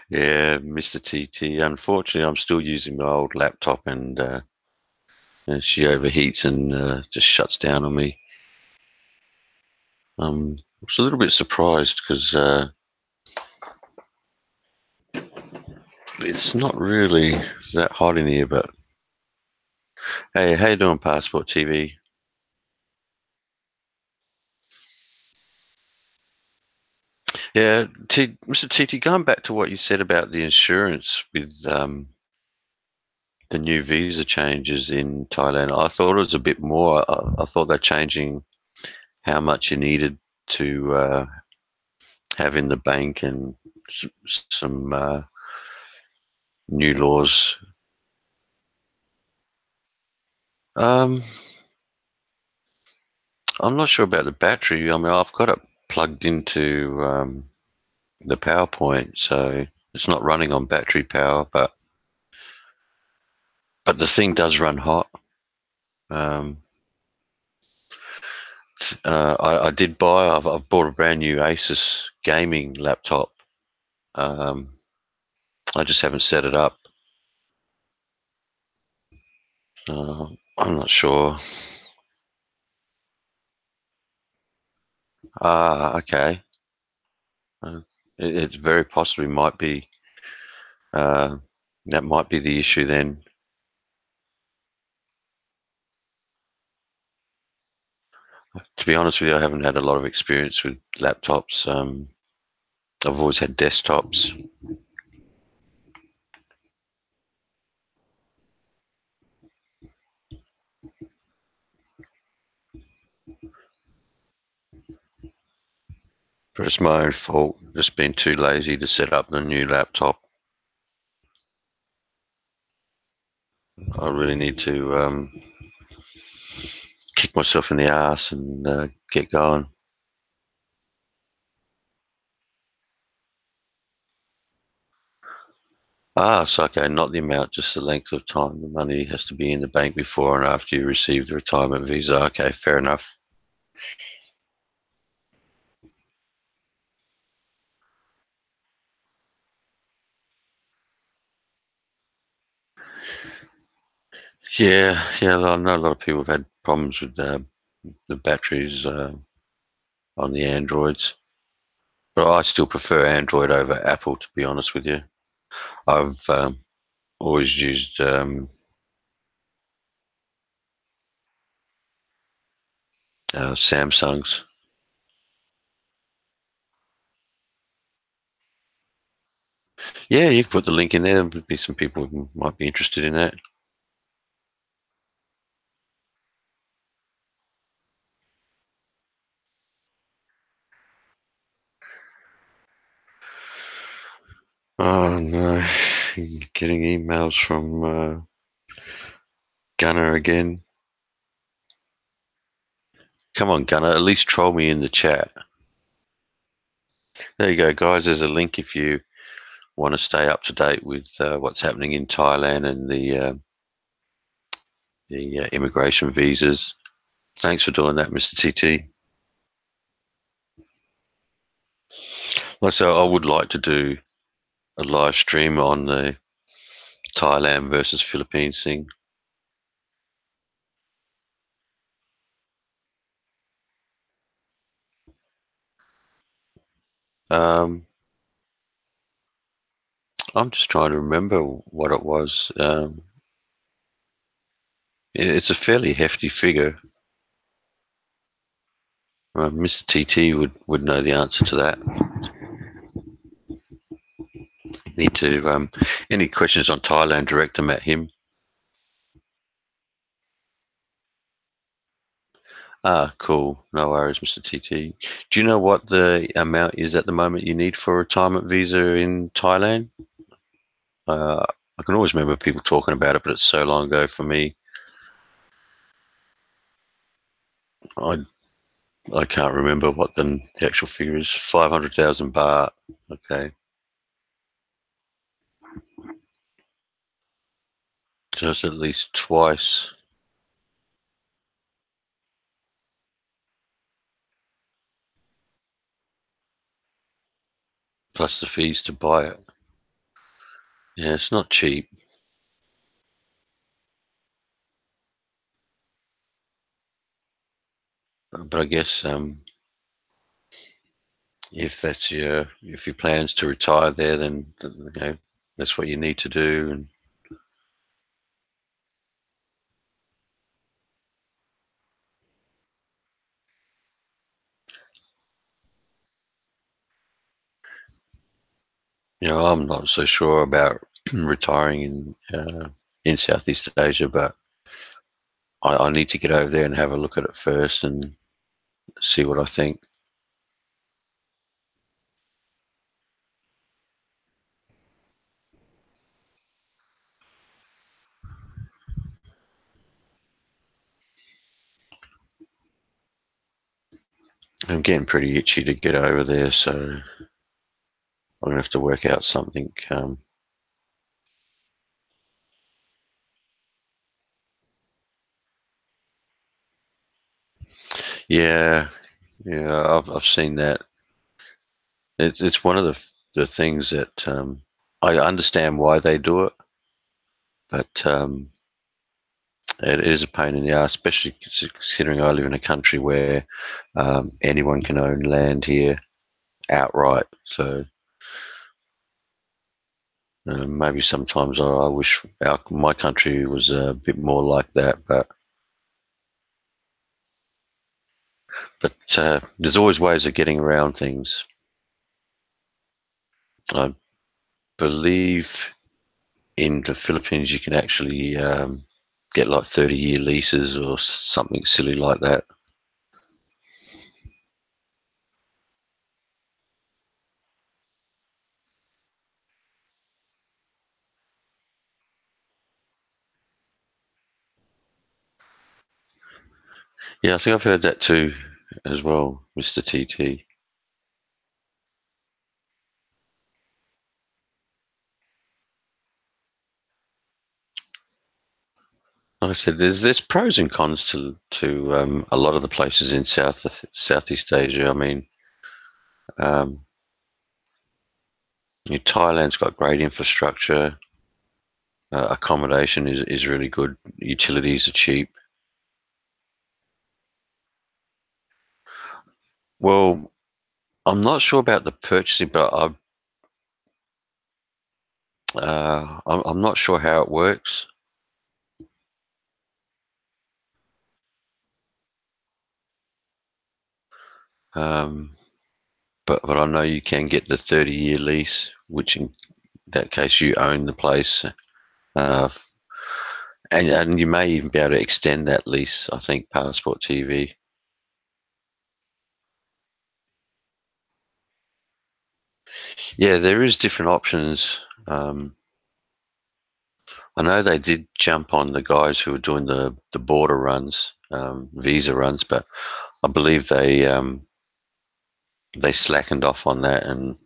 Yeah, Mr. TT. Unfortunately, I'm still using my old laptop, and she overheats and just shuts down on me. I was a little bit surprised because it's not really that hot in here. But hey, how you doing, Passport TV? Yeah, Mr. TT, going back to what you said about the insurance with the new visa changes in Thailand, I thought it was a bit more. I thought they're changing how much you needed to have in the bank and some new laws. Um, I'm not sure about the battery. I mean, I've got it plugged into the PowerPoint, so it's not running on battery power, but the thing does run hot. Um, I did buy. I've bought a brand new Asus gaming laptop. Um, I just haven't set it up. Uh, I'm not sure. Ah, okay. Uh, it very possibly might be. Uh, that might be the issue then. To be honest with you, I haven't had a lot of experience with laptops. I've always had desktops. But it's my own fault. Just been too lazy to set up the new laptop. I really need to kick myself in the ass and get going. Ah, so okay, not the amount, just the length of time. The money has to be in the bank before and after you receive the retirement visa. Okay, fair enough. Yeah, yeah. I know a lot of people have had problems with the batteries on the Androids, but I still prefer Android over Apple, to be honest with you. I've always used Samsungs. Yeah, you can put the link in there. There'll be some people who might be interested in that. Oh no, getting emails from Gunner again. Come on, Gunner, at least troll me in the chat. There you go, guys. There's a link if you want to stay up to date with what's happening in Thailand and the immigration visas. Thanks for doing that, Mr. TT. Like I said, I would like to do a live stream on the Thailand versus Philippines thing. Um, I'm just trying to remember what it was. It's a fairly hefty figure. Mr. TT would know the answer to that. Need to any questions on Thailand, direct them at him. Ah, cool. No worries, Mr. TT. Do you know what the amount is at the moment you need for a retirement visa in Thailand? I can always remember people talking about it, but it's so long ago for me. I I can't remember what the actual figure is. 500,000 baht. Okay, so it's at least twice. plus the fees to buy it. Yeah, it's not cheap. But I guess if your plans to retire there, then that's what you need to do. And I'm not so sure about retiring in Southeast Asia, but I need to get over there and have a look at it first and see what I think. I'm getting pretty itchy to get over there, so I'm gonna have to work out something. Yeah, yeah, I've seen that. It's one of the things that I understand why they do it, but it is a pain in the ass, especially considering I live in a country where anyone can own land here outright. So maybe sometimes I wish my country was a bit more like that, but there's always ways of getting around things. I believe in the Philippines you can actually get like 30-year leases or something silly like that. Yeah, I think I've heard that too as well, Mr. TT. Like I said, there's pros and cons to a lot of the places in Southeast Asia. I mean, um, Thailand's got great infrastructure. Accommodation is really good. Utilities are cheap. Well, I'm not sure about the purchasing, but I'm not sure how it works. Um, but I know you can get the 30-year lease, which in that case you own the place, uh, and you may even be able to extend that lease. I think Passport TV. Yeah, there is different options. I know they did jump on the guys who were doing the border runs, visa runs, but I believe they slackened off on that, and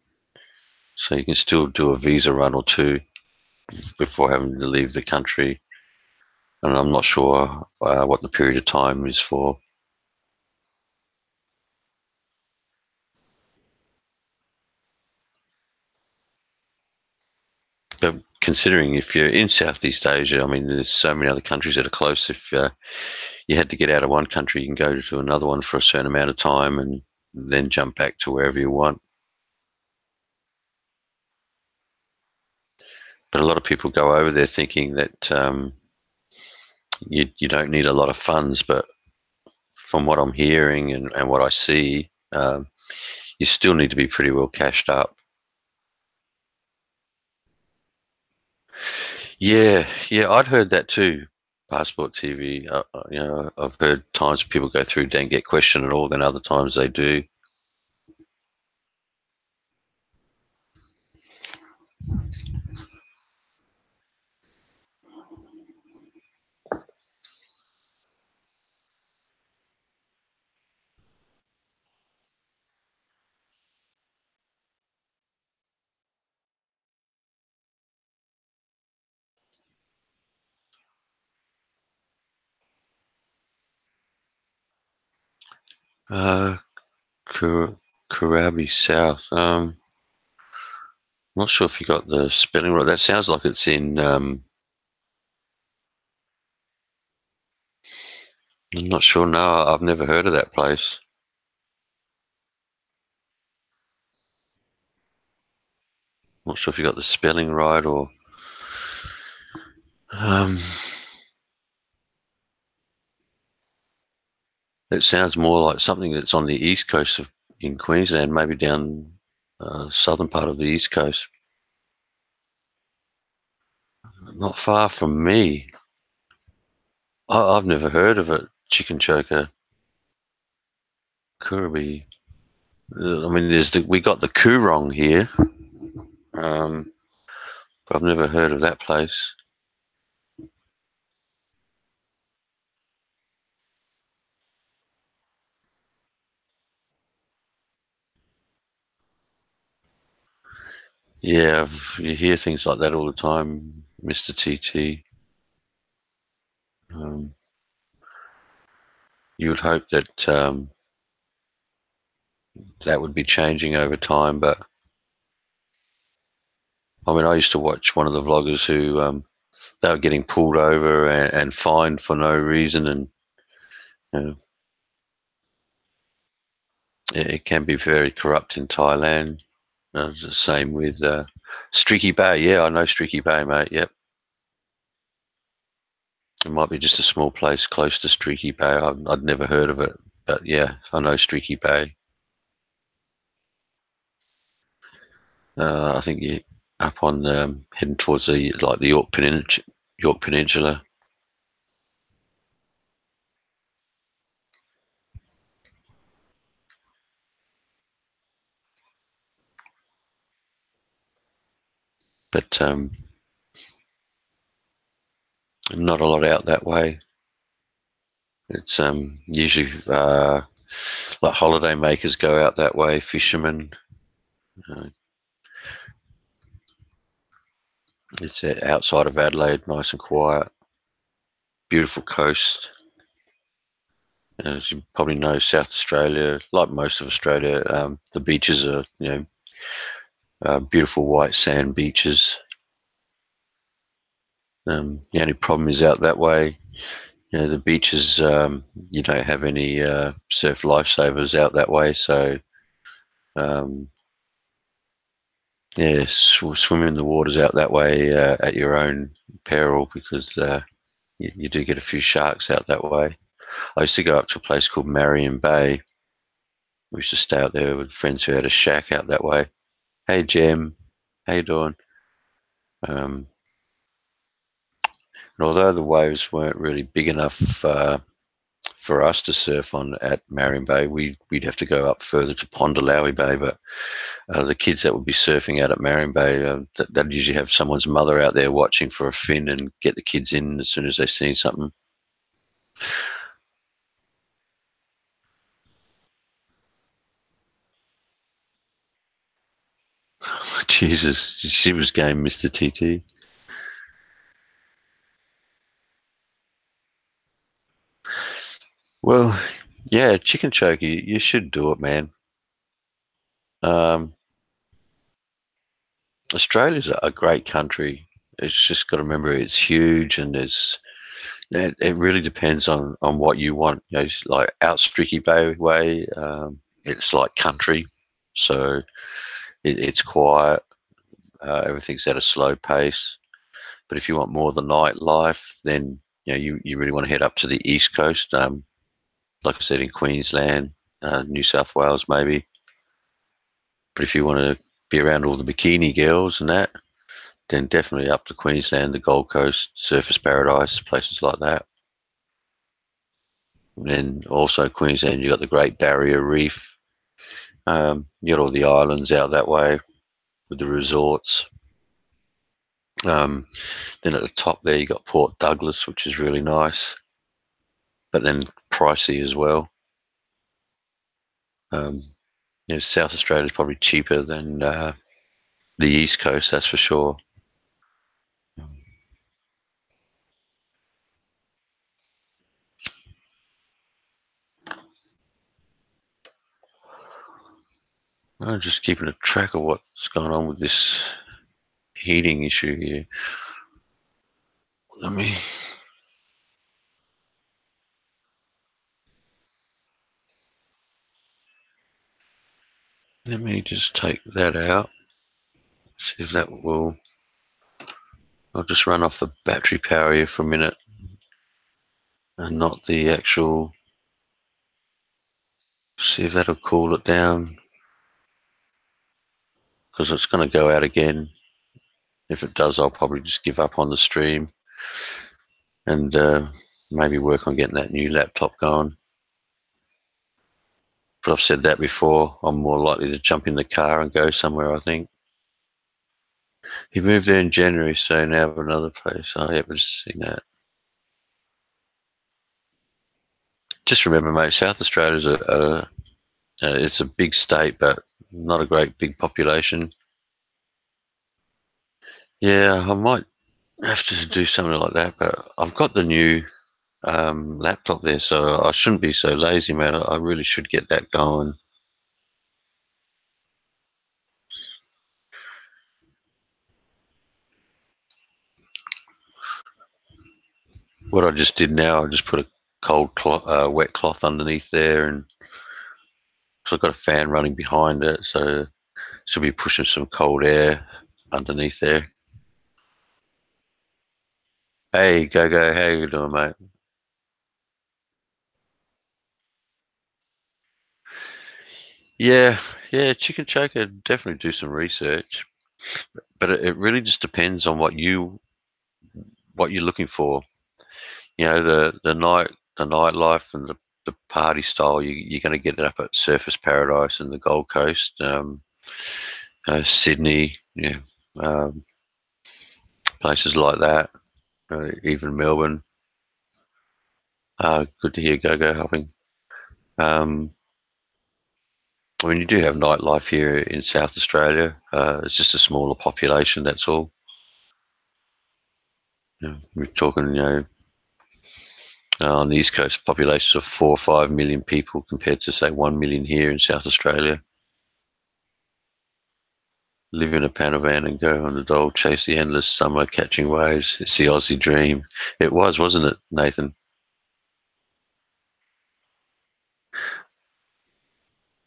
so you can still do a visa run or two before having to leave the country. And I'm not sure what the period of time is for. But considering if you're in Southeast Asia, I mean, there's so many other countries that are close. If you had to get out of one country, you can go to another one for a certain amount of time and then jump back to wherever you want. But a lot of people go over there thinking that you don't need a lot of funds. But from what I'm hearing and what I see, you still need to be pretty well cashed up. Yeah, yeah, I'd heard that too. Passport TV. I've heard times people go through don't get questioned at all, then other times they do. Uh, Kurabi South. not sure if you got the spelling right. That sounds like it's in. I'm not sure. No, I've never heard of that place. Not sure if you got the spelling right or. Um, it sounds more like something that's on the east coast of in Queensland, maybe down southern part of the east coast. Not far from me. I've never heard of it. Chicken choker, Kuraby. I mean, we got the Coorong here, um, but I've never heard of that place. Yeah, you hear things like that all the time, Mr. TT. Um, you would hope that that would be changing over time, but I mean, I used to watch one of the vloggers who they were getting pulled over and fined for no reason, and you know, it can be very corrupt in Thailand. The same with Streaky Bay. Yeah, I know Streaky Bay, mate. Yep. It might be just a small place close to Streaky Bay. I'd never heard of it, but yeah, I know Streaky Bay. I think you up on heading towards the York Peninsula. But not a lot out that way. It's usually like holiday makers go out that way, fishermen. Uh, it's outside of Adelaide, nice and quiet, beautiful coast. As you probably know, South Australia, like most of Australia, the beaches are beautiful white sand beaches. The only problem is out that way. The beaches, you don't have any surf lifesavers out that way, so um, yeah, swim in the waters out that way at your own peril because you do get a few sharks out that way. I used to go up to a place called Marion Bay. We used to stay out there with friends who had a shack out that way. Hey, Jem, how you doing? Um, and although the waves weren't really big enough for us to surf on at Marion Bay, we'd have to go up further to Pondalawi Bay. But the kids that would be surfing out at Marion Bay, they'd usually have someone's mother out there watching for a fin and get the kids in as soon as they see something. Jesus, she was game, Mr. TT. Well, yeah, chicken choke, you should do it, man. Um, Australia's a great country. It's just got to remember it's huge and it really depends on what you want. It's like out Streaky Bay way, it's like country, so it's quiet. Everything's at a slow pace. But if you want more of the nightlife, then you really want to head up to the east coast. Like I said, in Queensland, New South Wales, maybe. But if you want to be around all the bikini girls and that, then definitely up to Queensland, the Gold Coast, Surfers Paradise, places like that. And then also Queensland, you got the Great Barrier Reef. You got all the islands out that way with the resorts. Um, then at the top there, you got Port Douglas, which is really nice, but then pricey as well. Um, South Australia is probably cheaper than the East Coast, that's for sure. I'm just keeping a track of what's going on with this heating issue here. Let me just take that out. See if that will. I'll just run off the battery power here for a minute, and not the actual. See if that'll cool it down, because it's going to go out again. If it does, I'll probably just give up on the stream and maybe work on getting that new laptop going. But I've said that before. I'm more likely to jump in the car and go somewhere, I think. He moved there in January, so now another place. Oh, yeah, but seen that. Just remember, mate, South Australia's it's a big state, but not a great big population. Yeah, I might have to do something like that, but I've got the new laptop there, so I shouldn't be so lazy, man. I really should get that going. What I just did now, I just put a cold cloth, wet cloth underneath there, and so I've got a fan running behind it, so should be pushing some cold air underneath there. Hey, go, how you doing, mate? Yeah, yeah, chicken choker, definitely do some research, but it really just depends on what you're looking for. You know, the nightlife and the party style. You're going to get it up at Surfers Paradise and the Gold Coast, Sydney, yeah, um, places like that. Even Melbourne. Good to hear go hopping. Um, I mean, you do have nightlife here in South Australia. It's just a smaller population. That's all. You know, we're talking, on the East Coast, populations of 4 or 5 million people compared to say 1 million here in South Australia. Live in a panavan and go on the dole, chase the endless summer, catching waves. It's the Aussie dream. It was, wasn't it, Nathan?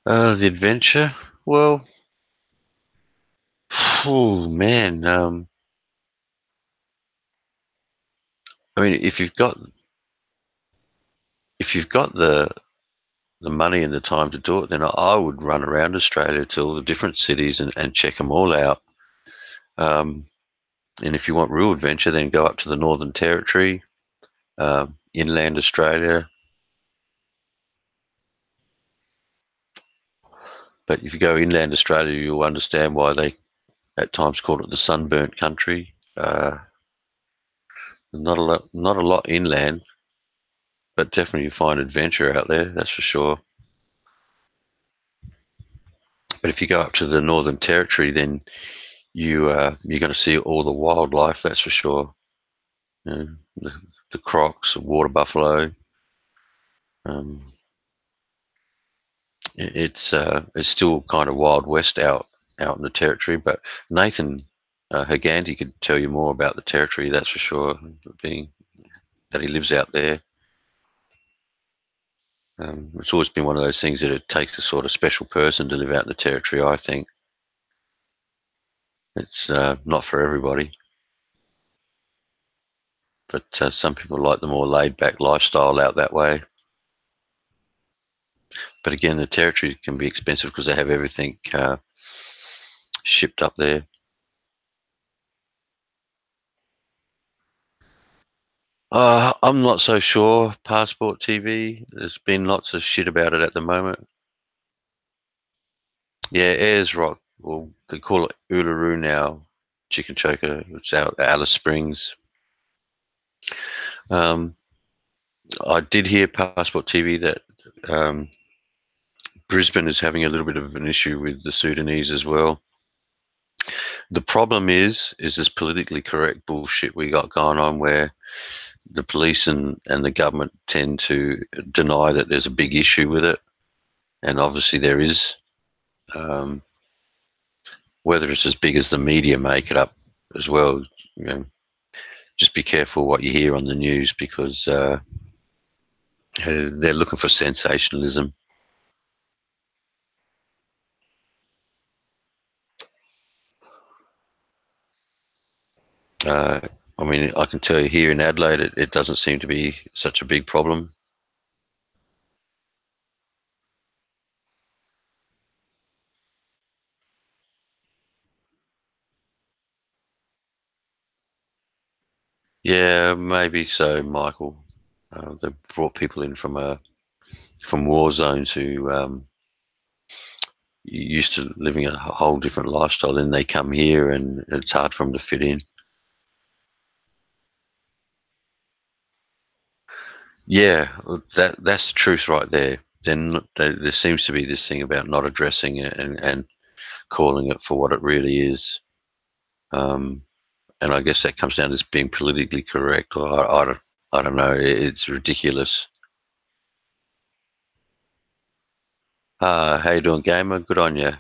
The adventure. Well, oh man. I mean, if you've got the money and the time to do it, then I would run around Australia to all the different cities and check them all out. Um, and if you want real adventure, then go up to the Northern Territory, inland Australia. But if you go inland Australia, you'll understand why they at times call it the sunburnt country. Not a lot inland, but definitely you find adventure out there. That's for sure. But if you go up to the Northern Territory, then you're going to see all the wildlife. That's for sure. You know, the crocs, the water buffalo. Um, it's still kind of wild west out in the territory. But Nathan Haganti could tell you more about the territory. That's for sure. Being that he lives out there, it's always been one of those things that it takes a sort of special person to live out in the territory. I think it's not for everybody, but some people like the more laid back lifestyle out that way. But again, the territory can be expensive because they have everything shipped up there. I'm not so sure. Passport TV, there's been lots of shit about it at the moment. Yeah, Ayers Rock, well, they call it Uluru now, Chicken Choker. It's out at Alice Springs. Um, I did hear Passport TV that Brisbane is having a little bit of an issue with the Sudanese as well. The problem is this politically correct bullshit we got going on where the police and the government tend to deny that there's a big issue with it. And obviously there is. Whether it's as big as the media make it up, as well. You know, just be careful what you hear on the news because they're looking for sensationalism. Uh, I mean, I can tell you here in Adelaide, it doesn't seem to be such a big problem. Yeah, maybe so, Michael. They brought people in from war zones who used to living a whole different lifestyle. Then they come here, and it's hard for them to fit in. Yeah, that's the truth right there. Then there seems to be this thing about not addressing it and calling it for what it really is. Um, and I guess that comes down to being politically correct. Or I don't know. It's ridiculous. How you doing, gamer? Good on you.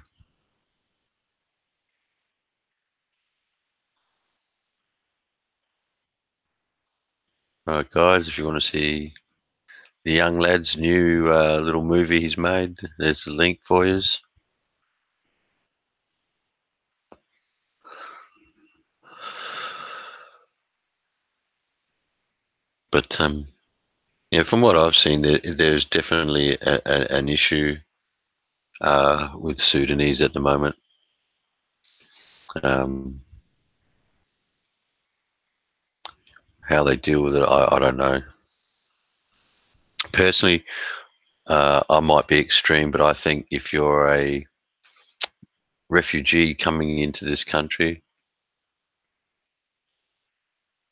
All right, guys. If you want to see the young lad's new little movie he's made, there's the link for you. But yeah, from what I've seen, there's definitely an issue with Sudanese at the moment. Um, how they deal with it, I don't know. Personally, I might be extreme, but I think if you're a refugee coming into this country,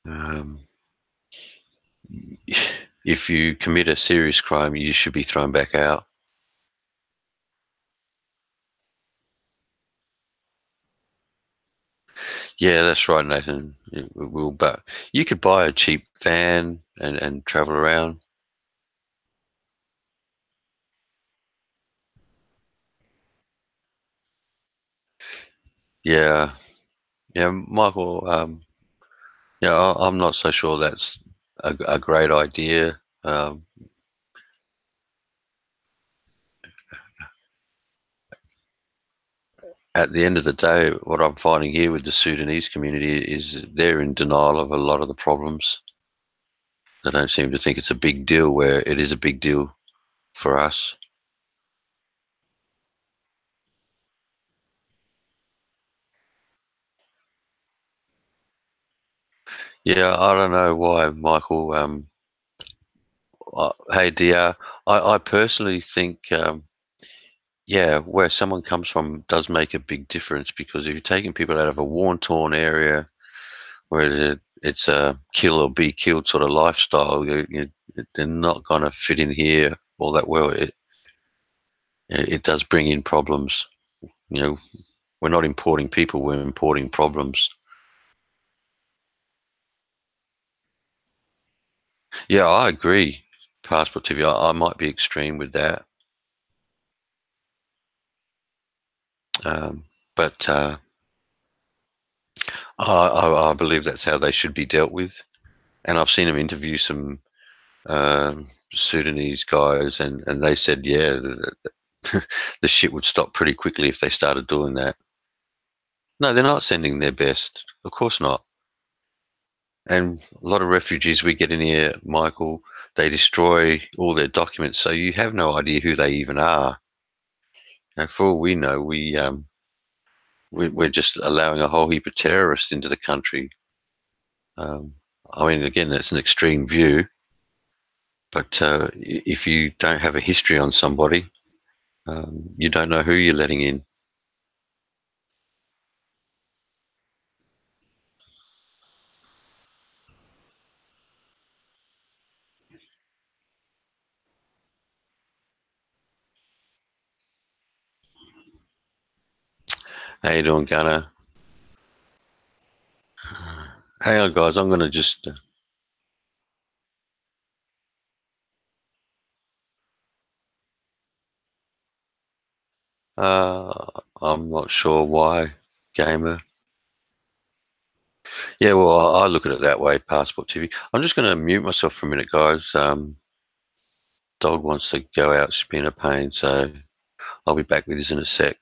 um, if you commit a serious crime, you should be thrown back out. Yeah, that's right, Nathan. We will, but you could buy a cheap van and travel around. Yeah, yeah, Michael. Yeah, I'm not so sure that's a great idea. At the end of the day, what I'm finding here with the Sudanese community is they're in denial of a lot of the problems. They don't seem to think it's a big deal where it is a big deal for us. Yeah, I don't know why, Michael. Hey, DR, I personally think, yeah, where someone comes from does make a big difference because if you're taking people out of a worn-torn area where it's a kill or be killed sort of lifestyle, they're not going to fit in here all that well. It does bring in problems. You know, we're not importing people; we're importing problems. Yeah, I agree. Passport TV. I might be extreme with that, um, but I believe that's how they should be dealt with. And I've seen them interview some Sudanese guys, and they said, yeah, the shit would stop pretty quickly if they started doing that. No, they're not sending their best. Of course not. And a lot of refugees we get in here, Michael, they destroy all their documents, so you have no idea who they even are. And for all we know, we're just allowing a whole heap of terrorists into the country. Um, I mean, again, that's an extreme view, but if you don't have a history on somebody, you don't know who you're letting in. How you doing, Gunnar? Hang on, guys. I'm going to just. I'm not sure why, gamer. Yeah, well, I look at it that way, Passport TV. I'm just going to mute myself for a minute, guys. Dog wants to go out, spin a pain, so I'll be back with you in a sec.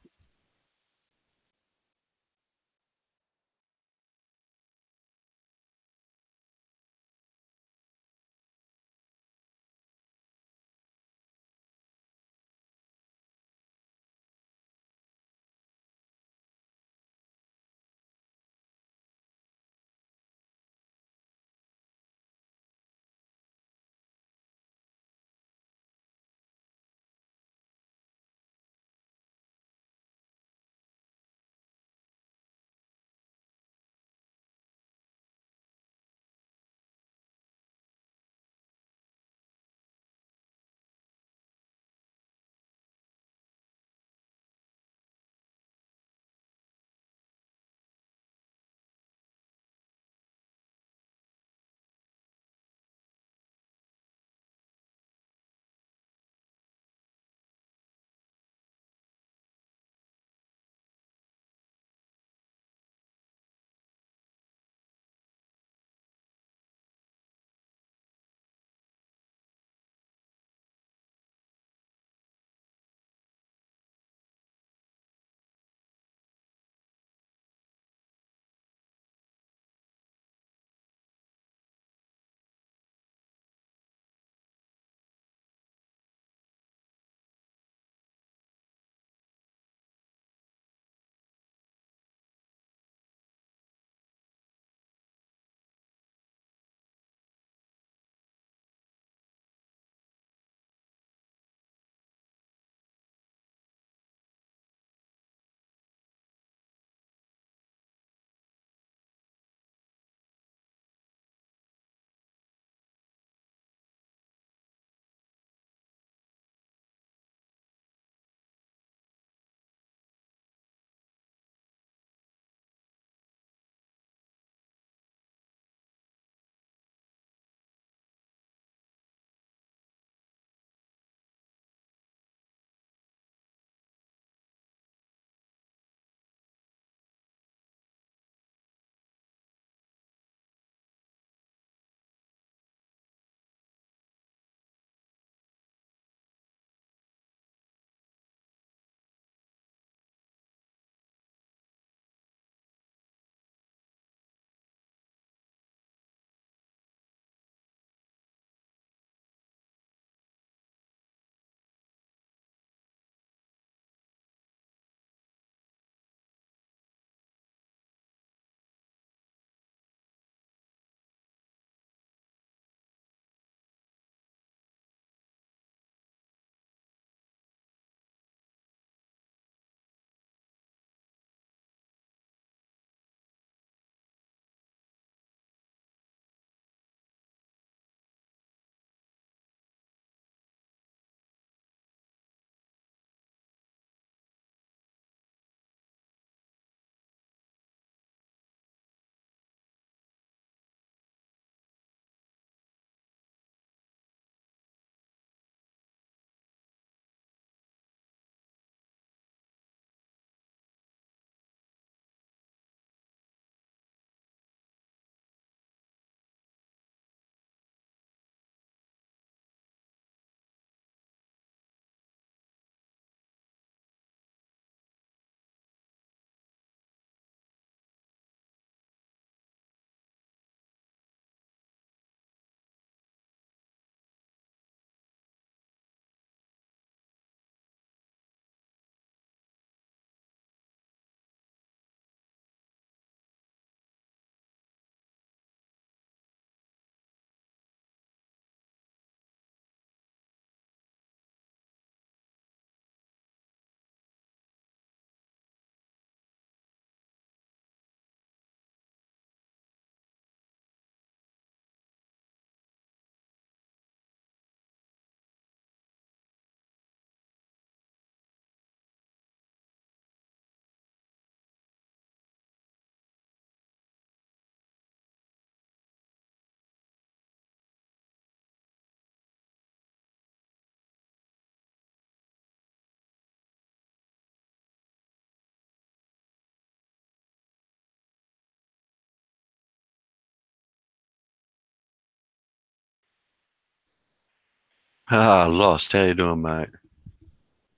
Ah, lost. How you doing, mate?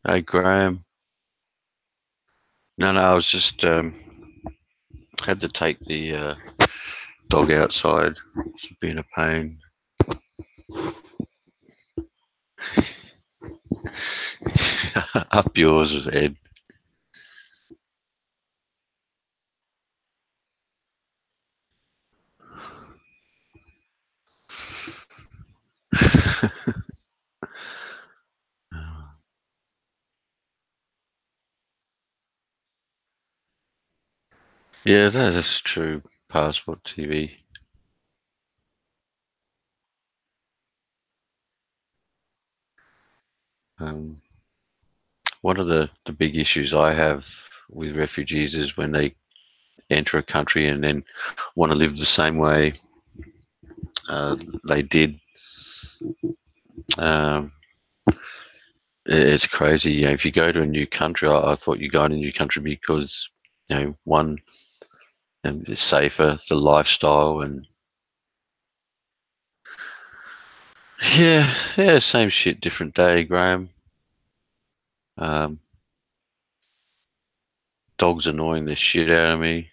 Hey, Graham. No, I was just had to take the dog outside. It's been a pain. Up yours, Ed. Yeah, that's true. Passport TV. Um, One of the big issues I have with refugees is when they enter a country and then want to live the same way they did. Um, it's crazy. If you go to a new country, I thought you go to a new country because one, and it's safer, the lifestyle, and yeah, same shit, different day, Graham. Um, Dogs annoying the shit out of me.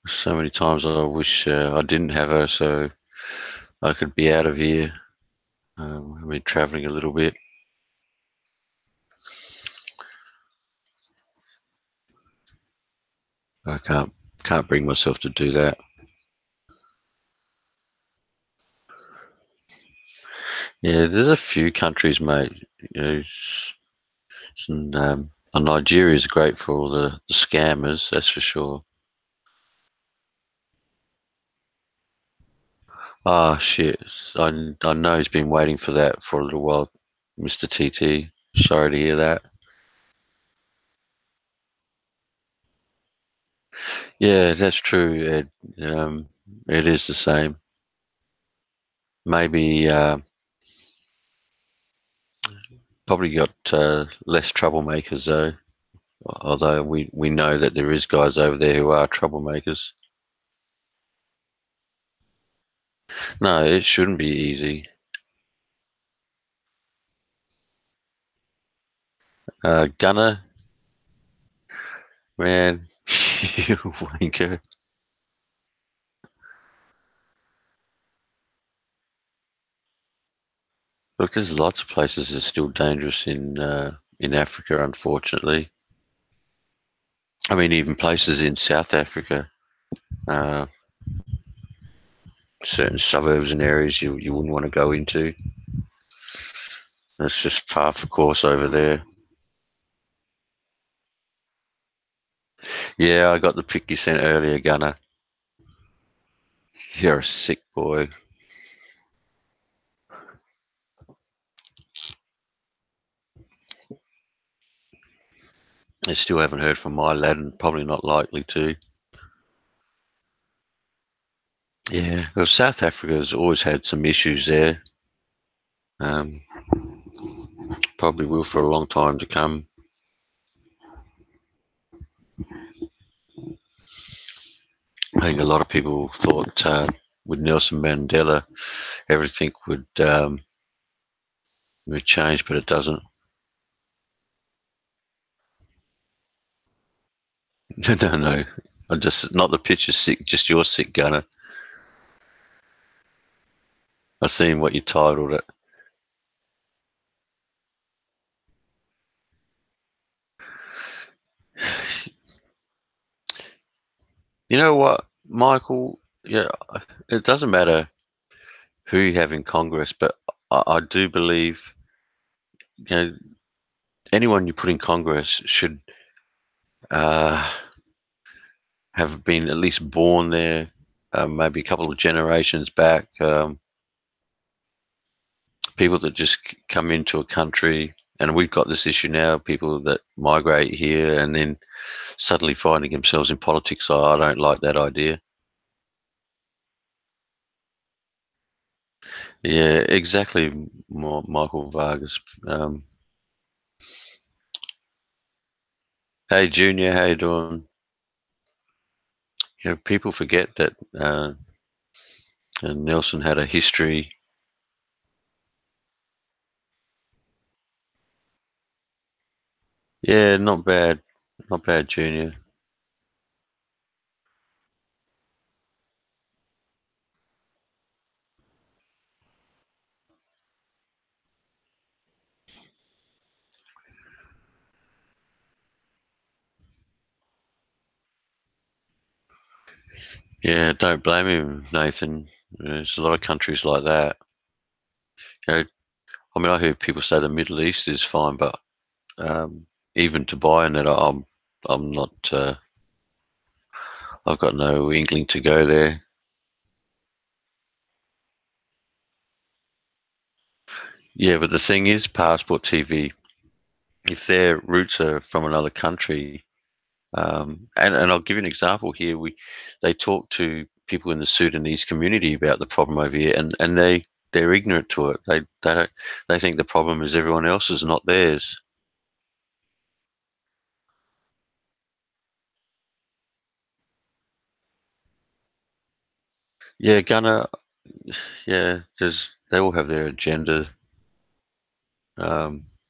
So many times I wish I didn't have her, so I could be out of here. I've been traveling a little bit. I can't bring myself to do that. Yeah, there's a few countries, mate. Nigeria is great for all the scammers, that's for sure. Ah, shit. I know he's been waiting for that for a little while, Mr. TT. Sorry to hear that. Yeah, that's true, Ed. It is the same. Maybe probably got less troublemakers though. Although we know that there is guys over there who are troublemakers. No, it shouldn't be easy. Gunner, man, you wanker. Look, there's lots of places that are still dangerous in Africa, unfortunately. I mean, even places in South Africa, uh, certain suburbs and areas you wouldn't want to go into. It's just par for course over there. Yeah, I got the pic you sent earlier, Gunner. You're a sick boy. I still haven't heard from my lad, and probably not likely to. Yeah, well, South Africa's always had some issues there. Um, Probably will for a long time to come. I think a lot of people thought with Nelson Mandela everything would change, but it doesn't. No. I'm just not the picture sick, just you're sick, Gunner. I seen what you titled it. You know what, Michael? Yeah, it doesn't matter who you have in Congress, but I do believe you know anyone you put in Congress should uh, have been at least born there, maybe a couple of generations back. People that just come into a country, and we've got this issue now. People that migrate here and then suddenly finding themselves in politics. I don't like that idea. Yeah, exactly, Michael Vargas. Hey, Junior, how you doing? You know, people forget that Nelson had a history. Yeah, not bad, Junior. Yeah, don't blame him, Nathan. There's a lot of countries like that. You know, I mean, I hear people say the Middle East is fine, but um, even Dubai and that, I'm not. I've got no inkling to go there. Yeah, but the thing is, Passport TV, if their roots are from another country, and I'll give you an example here. They talk to people in the Sudanese community about the problem over here, and they're ignorant to it. They don't they think the problem is everyone else's, not theirs. Yeah, Gunner. Yeah, they all have their agenda.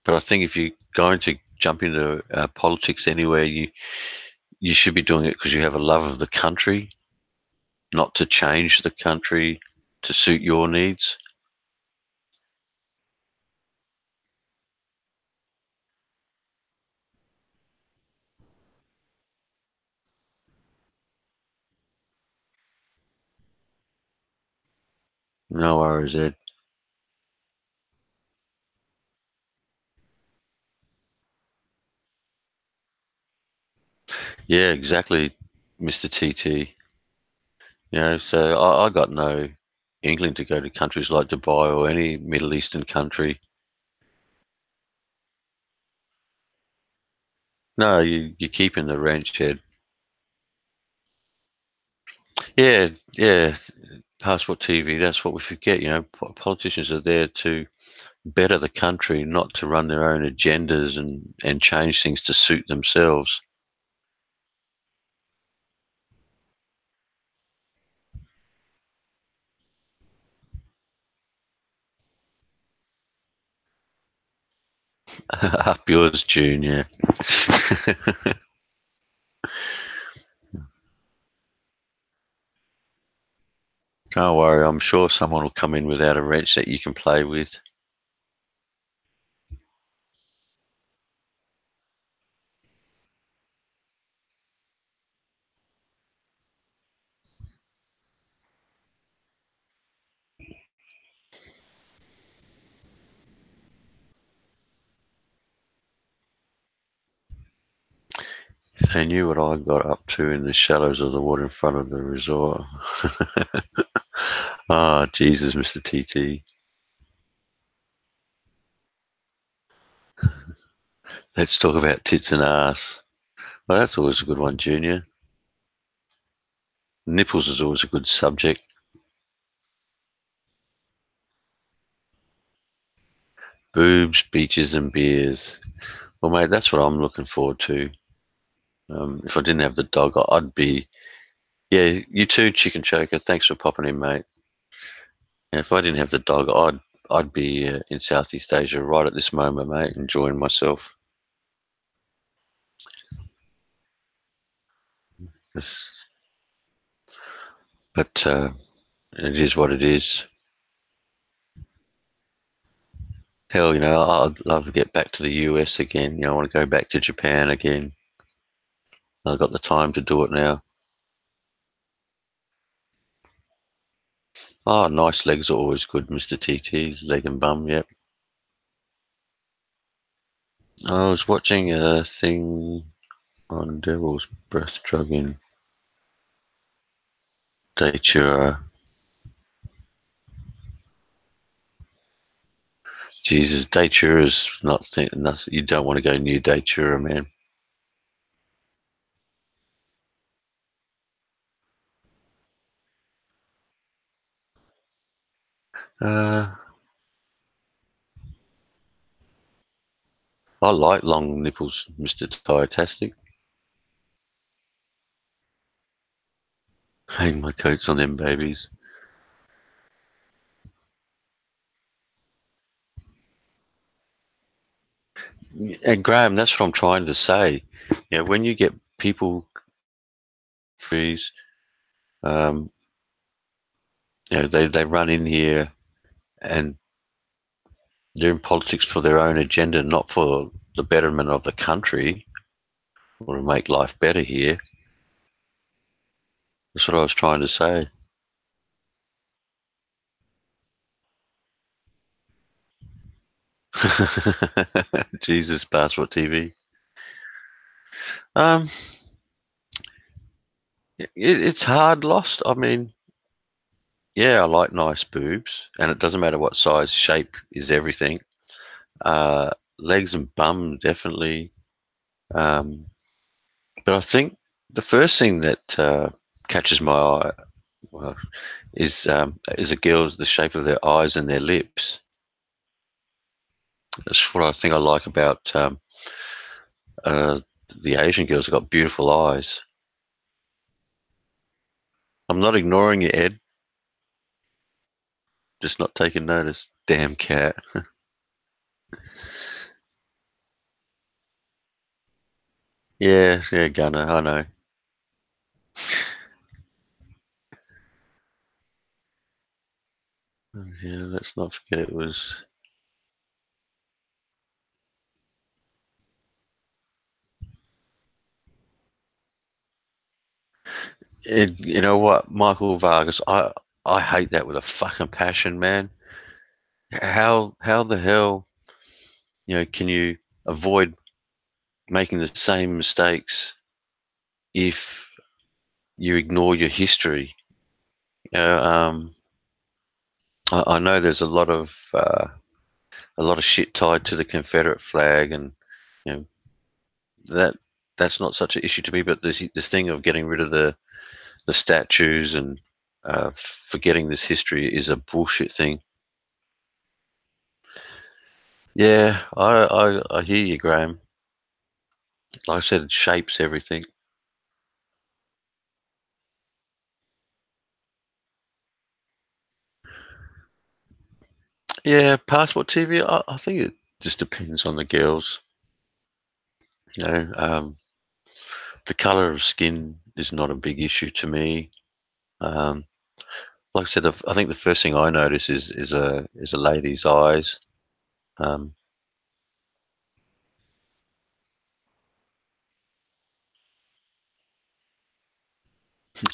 But I think if you're going to jump into politics anywhere, you should be doing it because you have a love of the country, not to change the country to suit your needs. No worries, Ed. Yeah, exactly, Mr. TT. You know, so I got no inkling to go to countries like Dubai or any Middle Eastern country. No, you keep in the ranch head. Yeah, yeah. Passport TV. That's what we forget. You know, politicians are there to better the country, not to run their own agendas and change things to suit themselves. Up yours, Junior. Don't worry. I'm sure someone will come in without a wrench that you can play with. If they knew what I got up to in the shallows of the water in front of the resort. Ah, Jesus, Mr. TT. Let's talk about tits and ass. Well, that's always a good one, Junior. Nipples is always a good subject. Boobs, beaches, and beers. Well, mate, that's what I'm looking forward to. If I didn't have the dog, I'd be. Yeah, you too, Chicken Choker. Thanks for popping in, mate. Yeah, if I didn't have the dog, I'd be in Southeast Asia right at this moment, mate, enjoying myself. But it is what it is. Hell, you know, I'd love to get back to the US again. You know, I want to go back to Japan again. I've got the time to do it now. Oh, nice legs are always good, Mr. TT. Leg and bum, yep. I was watching a thing on Devil's Breath Drug in Datura. Jesus, Datura is not nothing. You don't want to go near Datura, man. Uh, I like long nipples, Mr. Tyatastic. Hang my coats on them babies. And Graham, that's what I'm trying to say. When you get people freeze, um, they run in here and they're in politics for their own agenda, not for the betterment of the country or to make life better here. That's what I was trying to say. Jesus, passport TV. Um, it's hard lost. I mean, yeah, I like nice boobs, and it doesn't matter what size, shape is everything. Uh, Legs and bum definitely. Um, but I think the first thing that catches my eye well, is a girl's the shape of their eyes and their lips. That's what I think I like about uh, the Asian girls. Have got beautiful eyes. I'm not ignoring you, Ed. Just not taking notice. Damn cat. Yeah, yeah, Gunner. I know. Yeah, let's not forget it was. You know what, Michael Vargas? I hate that with a fucking passion, man. How the hell can you avoid making the same mistakes if you ignore your history? You know, I know there's a lot of shit tied to the Confederate flag, and you know that that's not such an issue to me. But this thing of getting rid of the statues and forgetting this history is a bullshit thing. Yeah, I hear you, Graham. Like I said, it shapes everything. Yeah, passport TV. I think it just depends on the girls. You know, the color of skin is not a big issue to me. Um, like I said, I think the first thing I notice is a lady's eyes. Um,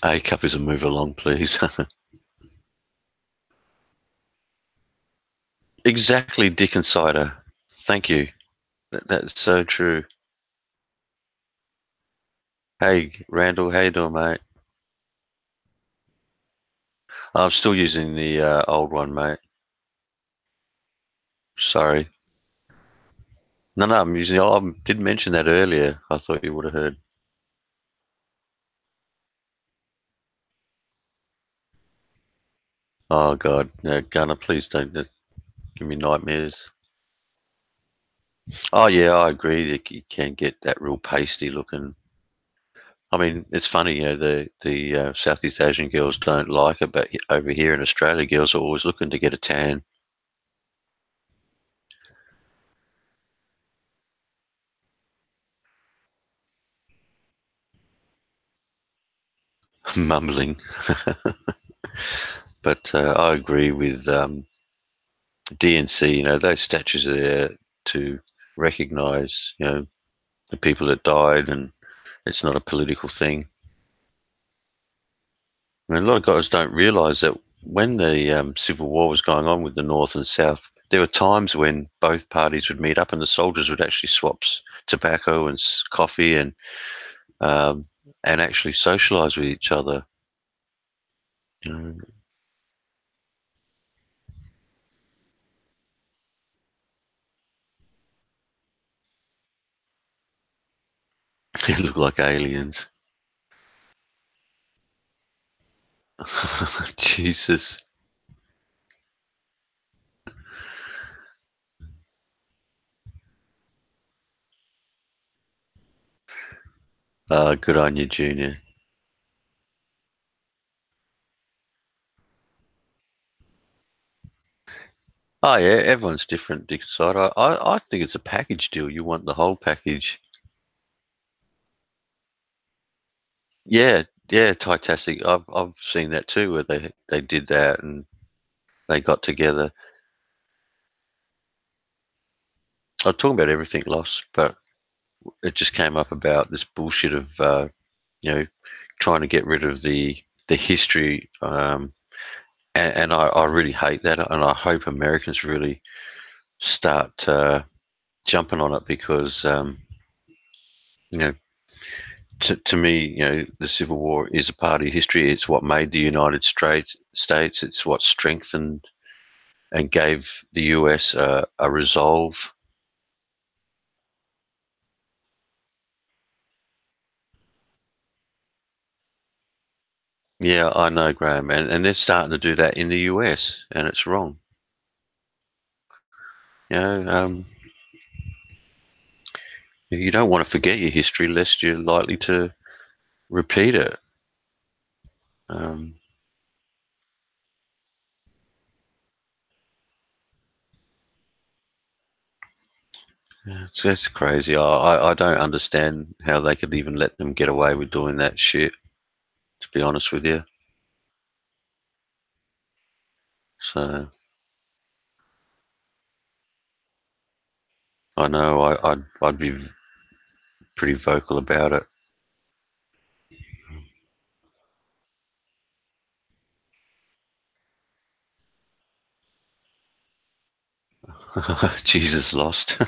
a cup is a move along, please. Exactly, Dick and Cider. Thank you. That's so true. Hey, Randall, how you doing, mate? I'm still using the old one, mate. Sorry. No, no, I'm using. I did mention that earlier. I thought you would have heard. Oh God, no, Gunner, please don't give me nightmares. Oh yeah, I agree. You can get that real pasty looking. I mean, it's funny, the Southeast Asian girls don't like it, but over here in Australia, girls are always looking to get a tan, mumbling. But I agree with DNC. Those statues are there to recognise, the people that died, and it's not a political thing. I mean, a lot of guys don't realise that when the Civil War was going on with the North and South, there were times when both parties would meet up and the soldiers would actually swap tobacco and coffee um, and actually socialise with each other. You know, they look like aliens. Jesus. Good on you, Junior. Oh yeah, everyone's different. Decide. I think it's a package deal. You want the whole package. Yeah, yeah, Titastic. I've seen that too, where they did that and they got together. I'm talking about everything lost, but it just came up about this bullshit of you know trying to get rid of the history, and I really hate that, and I hope Americans really start jumping on it because you know to me the Civil War is a part of history. It's what made the United States. It's what strengthened and gave the US a resolve. Yeah, I know, Graham, and they're starting to do that in the US, and it's wrong. You know, you don't want to forget your history lest you're likely to repeat it. Um, yeah, it's crazy. I don't understand how they could even let them get away with doing that shit, to be honest with you. So I know I'd be pretty vocal about it. Jesus lost.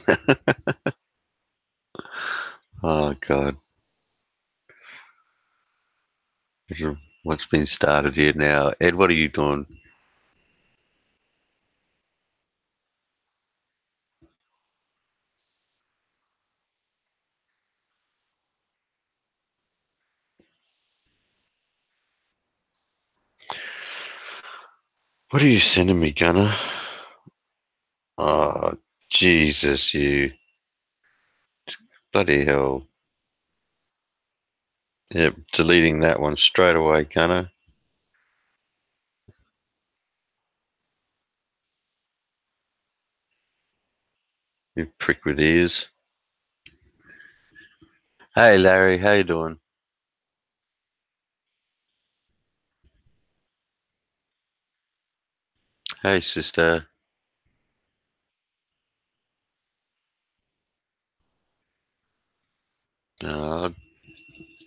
Oh God, what's been started here now? Ed, what are you doing? What are you sending me, Gunner? Oh, Jesus, you bloody hell. Yep, deleting that one straight away, Gunner. You prick with ears. Hey, Larry, how you doing? Hey, sister. Uh,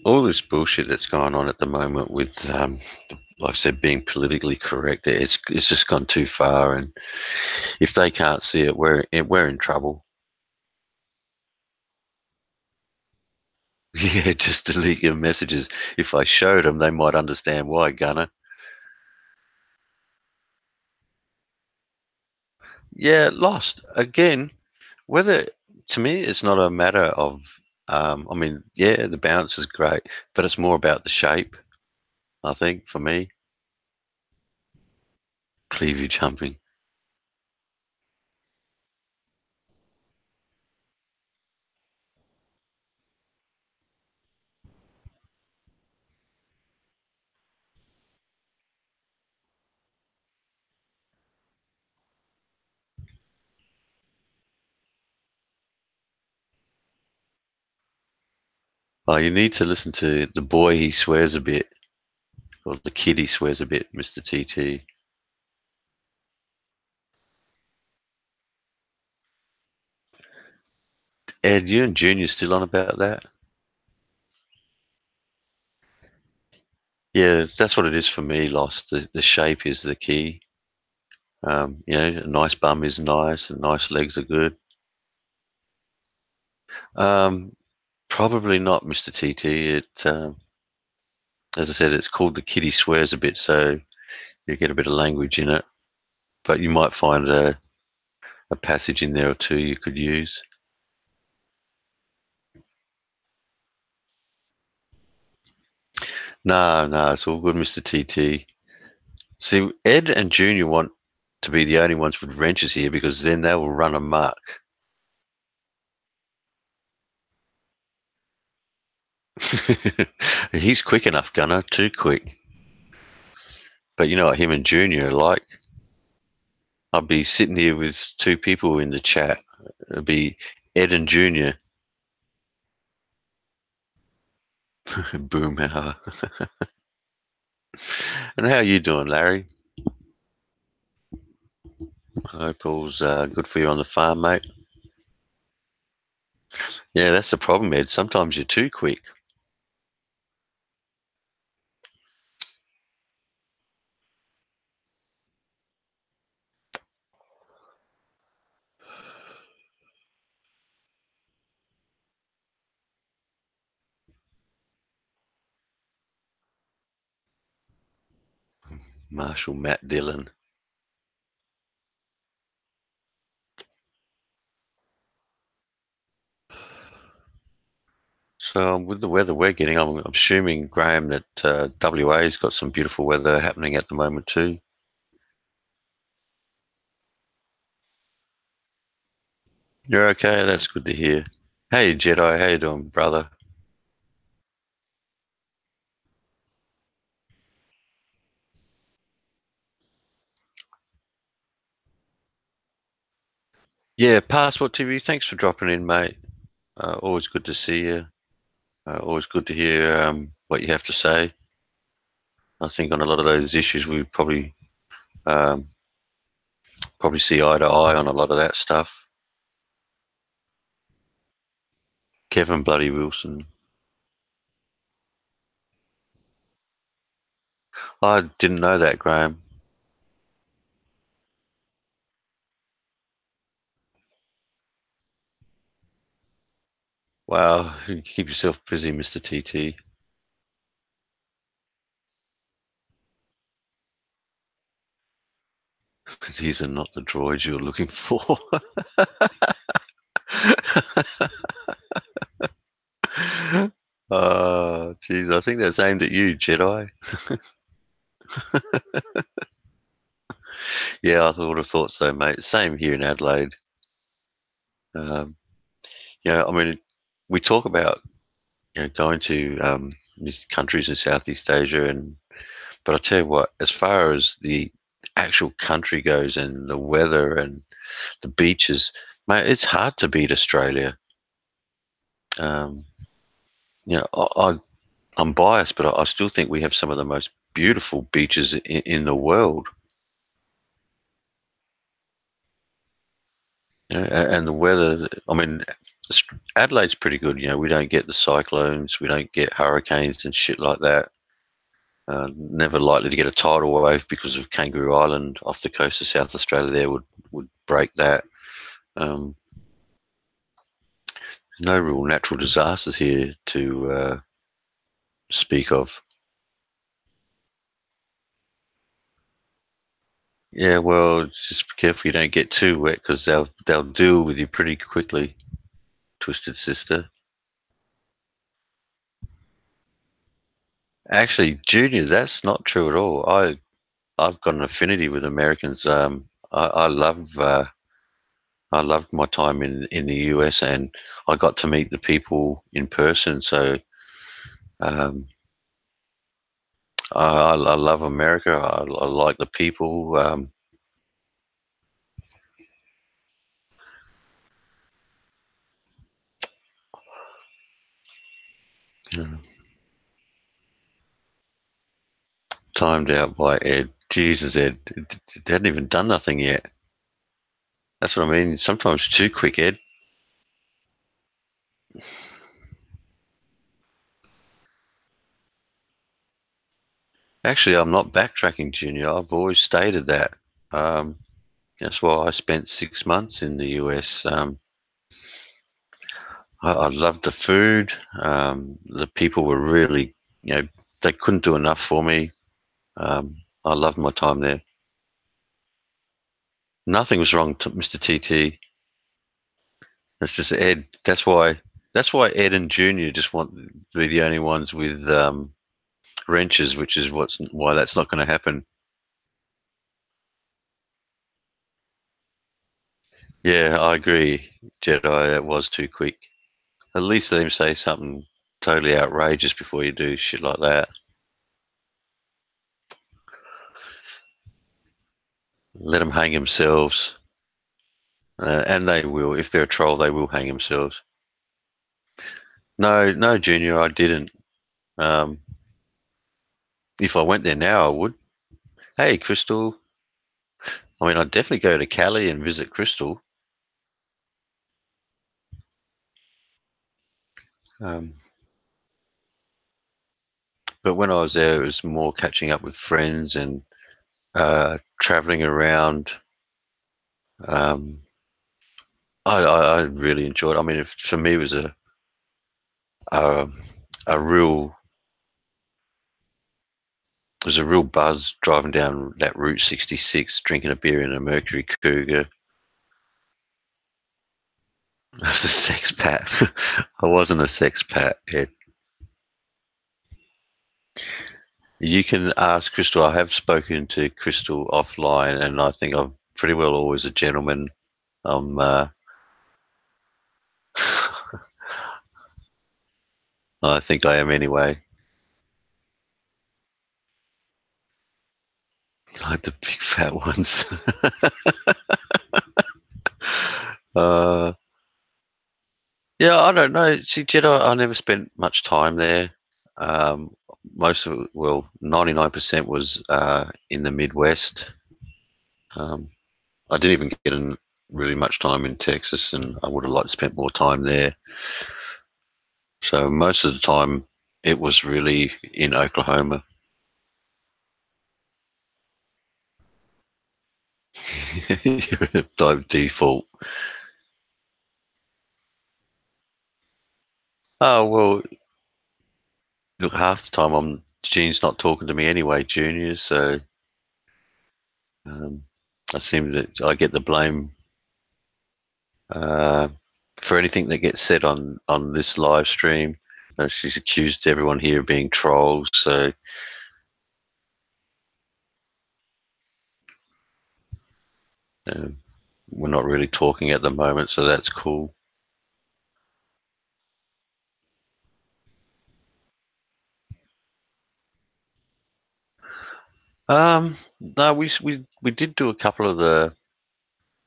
all this bullshit that's going on at the moment with, like I said, being politically correct, it's just gone too far. And if they can't see it, we're in trouble. Yeah, just delete your messages. If I showed them, they might understand why, Gunner. Yeah, lost again. Whether to me, it's not a matter of. I mean, yeah, the bounce is great, but it's more about the shape. I think for me, cleavage humping. Oh, you need to listen to the boy. He swears a bit, or the kid. He swears a bit, Mister TT. Ed, you and Junior still on about that? Yeah, that's what it is for me. Lost. The shape is the key. A nice bum is nice, and nice legs are good. Um, Probably not, Mister TT. As I said, it's called the kitty swears a bit, so you get a bit of language in it. But you might find a passage in there or two you could use. No, no, it's all good, Mister TT. See, Ed and Junior want to be the only ones with wrenches here because then they will run amok. He's quick enough, Gunner, too quick. But you know what him and Junior are like? I'll be sitting here with two people in the chat. It'll be Ed and Junior. Boom hour. And how you doing, Larry? I hope all's good for you on the farm, mate. Yeah, that's the problem, Ed. Sometimes you're too quick. Marshall Matt Dillon. So with the weather we're getting, I'm assuming, Graham, that WA's got some beautiful weather happening at the moment too. You're okay? That's good to hear. Hey, Jedi, how you doing, brother? Yeah, Passport TV, thanks for dropping in, mate. Always good to see you. Always good to hear what you have to say. I think on a lot of those issues, we um, probably see eye to eye on a lot of that stuff. Kevin Bloody Wilson. I didn't know that, Graham. Wow, you keep yourself busy, Mr. TT. These are not the droids you're looking for. Geez, I think that's aimed at you, Jedi. Yeah, I would have thought so, mate. Same here in Adelaide. Um, I mean, we talk about going to these countries in Southeast Asia, but I tell you what, as far as the actual country goes and the weather and the beaches, mate, it's hard to beat Australia. Um, I'm biased, but I still think we have some of the most beautiful beaches in the world. And the weather. I mean, Adelaide's pretty good. We don't get the cyclones, we don't get hurricanes and shit like that. Never likely to get a tidal wave because of Kangaroo Island off the coast of South Australia. There would break that. Um, no real natural disasters here to speak of. Yeah, well, just be careful you don't get too wet because they'll deal with you pretty quickly, Twisted Sister. Actually, Junior, that's not true at all. I've got an affinity with Americans. I loved my time in the US, and I got to meet the people in person. So um, I love America. I like the people. Timed out by Ed. Jesus, Ed, they hadn't even done nothing yet. That's what I mean. Sometimes too quick, Ed. Actually, I'm not backtracking, Junior. I've always stated that. Um, that's why I spent 6 months in the US. I loved the food. The people were really, they couldn't do enough for me. I loved my time there. Nothing was wrong, Mr. TT. That's just Ed. That's why Ed and Junior just want to be the only ones with wrenches, which is why that's not going to happen. Yeah, I agree, Jedi. It was too quick. At least let him say something totally outrageous before you do shit like that. Let them hang themselves, and they will. If they're a troll, they will hang themselves. No, no, Junior, I didn't. Um, if I went there now, I would. Hey, Crystal. I mean, I'd definitely go to Cali and visit Crystal. Um, but when I was there, it was more catching up with friends and traveling around. Um, I really enjoyed it. I mean, for me, it was a a real it was a real buzz driving down that Route 66, drinking a beer in a Mercury Cougar. I was a sex pat. I wasn't a sex pat. Ed. You can ask Crystal. I have spoken to Crystal offline, and I think I'm pretty well always a gentleman. I'm. I think I am anyway. Like the big fat ones. uh, yeah, I don't know. See, Jeddah, I never spent much time there. Um, Most of it, well, 99% was in the Midwest. Um, I didn't even get in really much time in Texas, and I would have liked to spend more time there. So most of the time, it was really in Oklahoma. By default. Oh well, look, half the time Gene's not talking to me anyway, Junior. So um, I seem that I get the blame uh, for anything that gets said on this live stream. She's accused everyone here of being trolls. So um, we're not really talking at the moment. So that's cool. No, we did do a couple of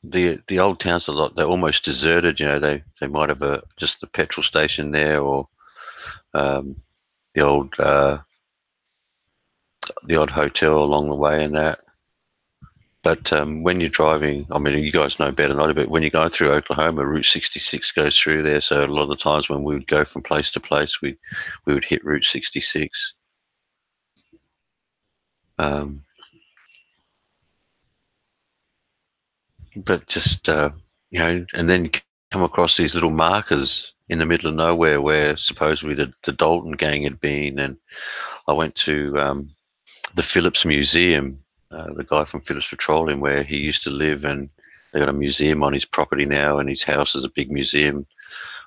the old towns a lot. They're almost deserted. You know, they might have a just the petrol station there, or um, the odd hotel along the way, and that. But when you're driving, I mean, you guys know better than I do, but when you're going through Oklahoma, Route 66 goes through there. So a lot of the times when we would go from place to place, we would hit Route 66. Um, but just and then come across these little markers in the middle of nowhere where supposedly the Dalton gang had been, and I went to the Phillips Museum, the guy from Phillips Petroleum, where he used to live, and they got a museum on his property now, and his house is a big museum.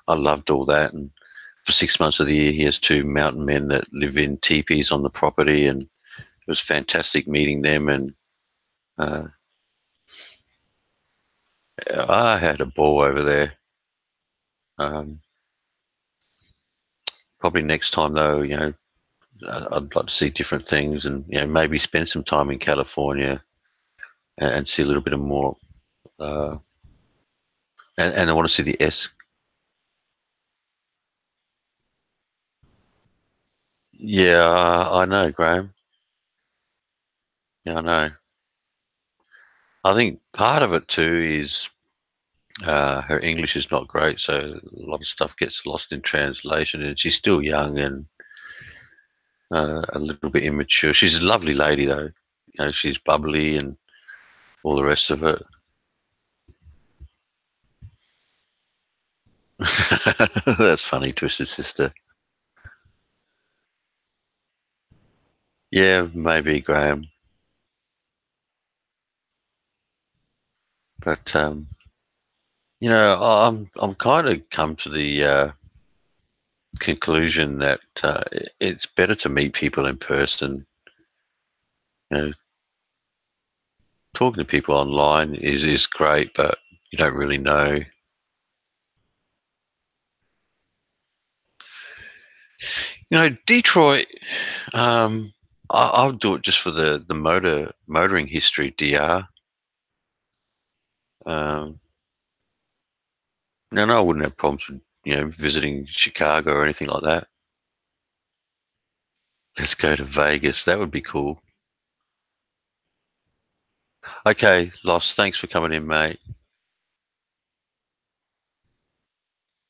I loved all that, and for 6 months of the year, he has two mountain men that live in teepees on the property, and it was fantastic meeting them. And uh, I had a ball over there. Um, Probably next time, though, I'd like to see different things, and maybe spend some time in California and see a little bit of more. Uh, and I want to see the S. Yeah, I know, Graham. Yeah, I know. I think part of it too is her English is not great, so a lot of stuff gets lost in translation. And she's still young and a little bit immature. She's a lovely lady, though. She's bubbly and all the rest of it. That's funny, Twisted Sister. Yeah, maybe Graham, but I'm kind of come to the conclusion that it's better to meet people in person. You know, talking to people online is great, but you don't really know. Detroit. I'll do it just for the motoring history, DR. Um, no, I wouldn't have problems with visiting Chicago or anything like that. Let's go to Vegas. That would be cool. Okay, Loss. Thanks for coming in, mate.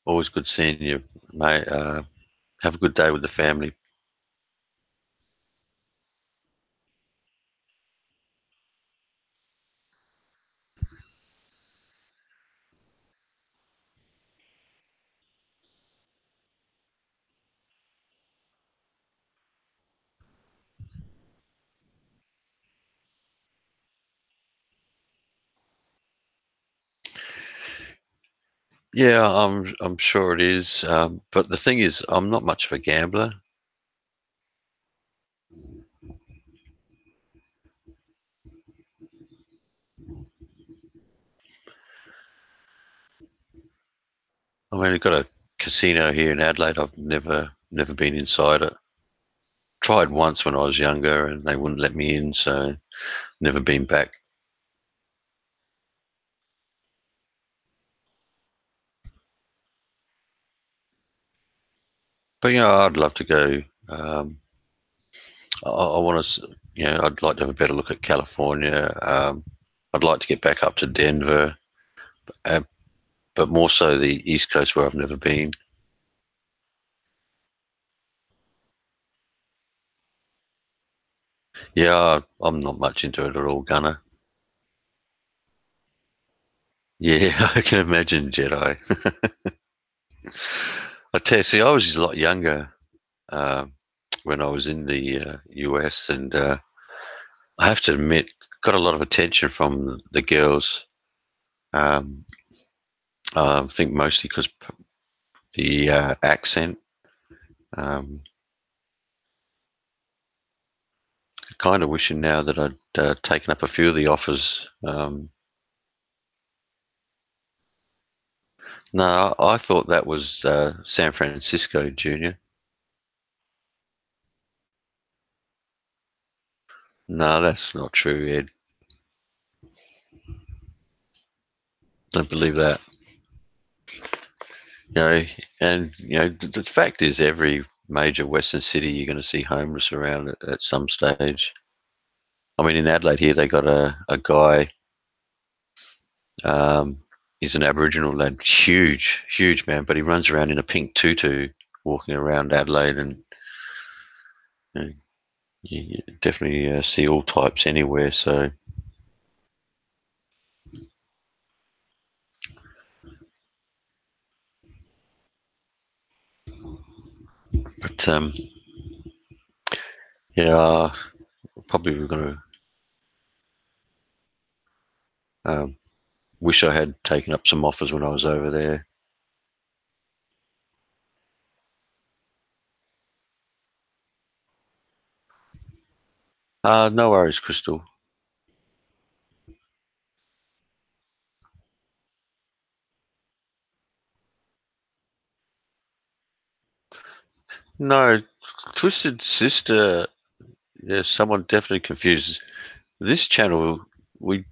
Always good seeing you, mate. Have a good day with the family. Yeah, I'm sure it is. But the thing is, I'm not much of a gambler. I mean, I've got a casino here in Adelaide. I've never been inside it. Tried once when I was younger, and they wouldn't let me in, so never been back. But I'd love to go. I want to, I'd like to have a better look at California. I'd like to get back up to Denver, uh, but more so the East Coast where I've never been. Yeah, I'm not much into it at all, Gunner. Yeah, I can imagine Jedi. I tell you, see, I was a lot younger um, when I was in the US, and I have to admit, got a lot of attention from the girls. Um, I think mostly because the accent. Um, kind of wishing now that I'd taken up a few of the offers. No, I thought that was San Francisco Junior. No, that's not true, Ed. Don't believe that. You know, and the fact is, every major Western city you're going to see homeless around at some stage. I mean, in Adelaide here, they got a guy. Um, he's an Aboriginal lad, huge, huge man, but he runs around in a pink tutu, walking around Adelaide, and you, know, you definitely see all types anywhere. So, but yeah, probably we're going to wish I had taken up some offers when I was over there. No worries, Crystal. No, Twisted Sister. Yeah, someone definitely confuses this channel. We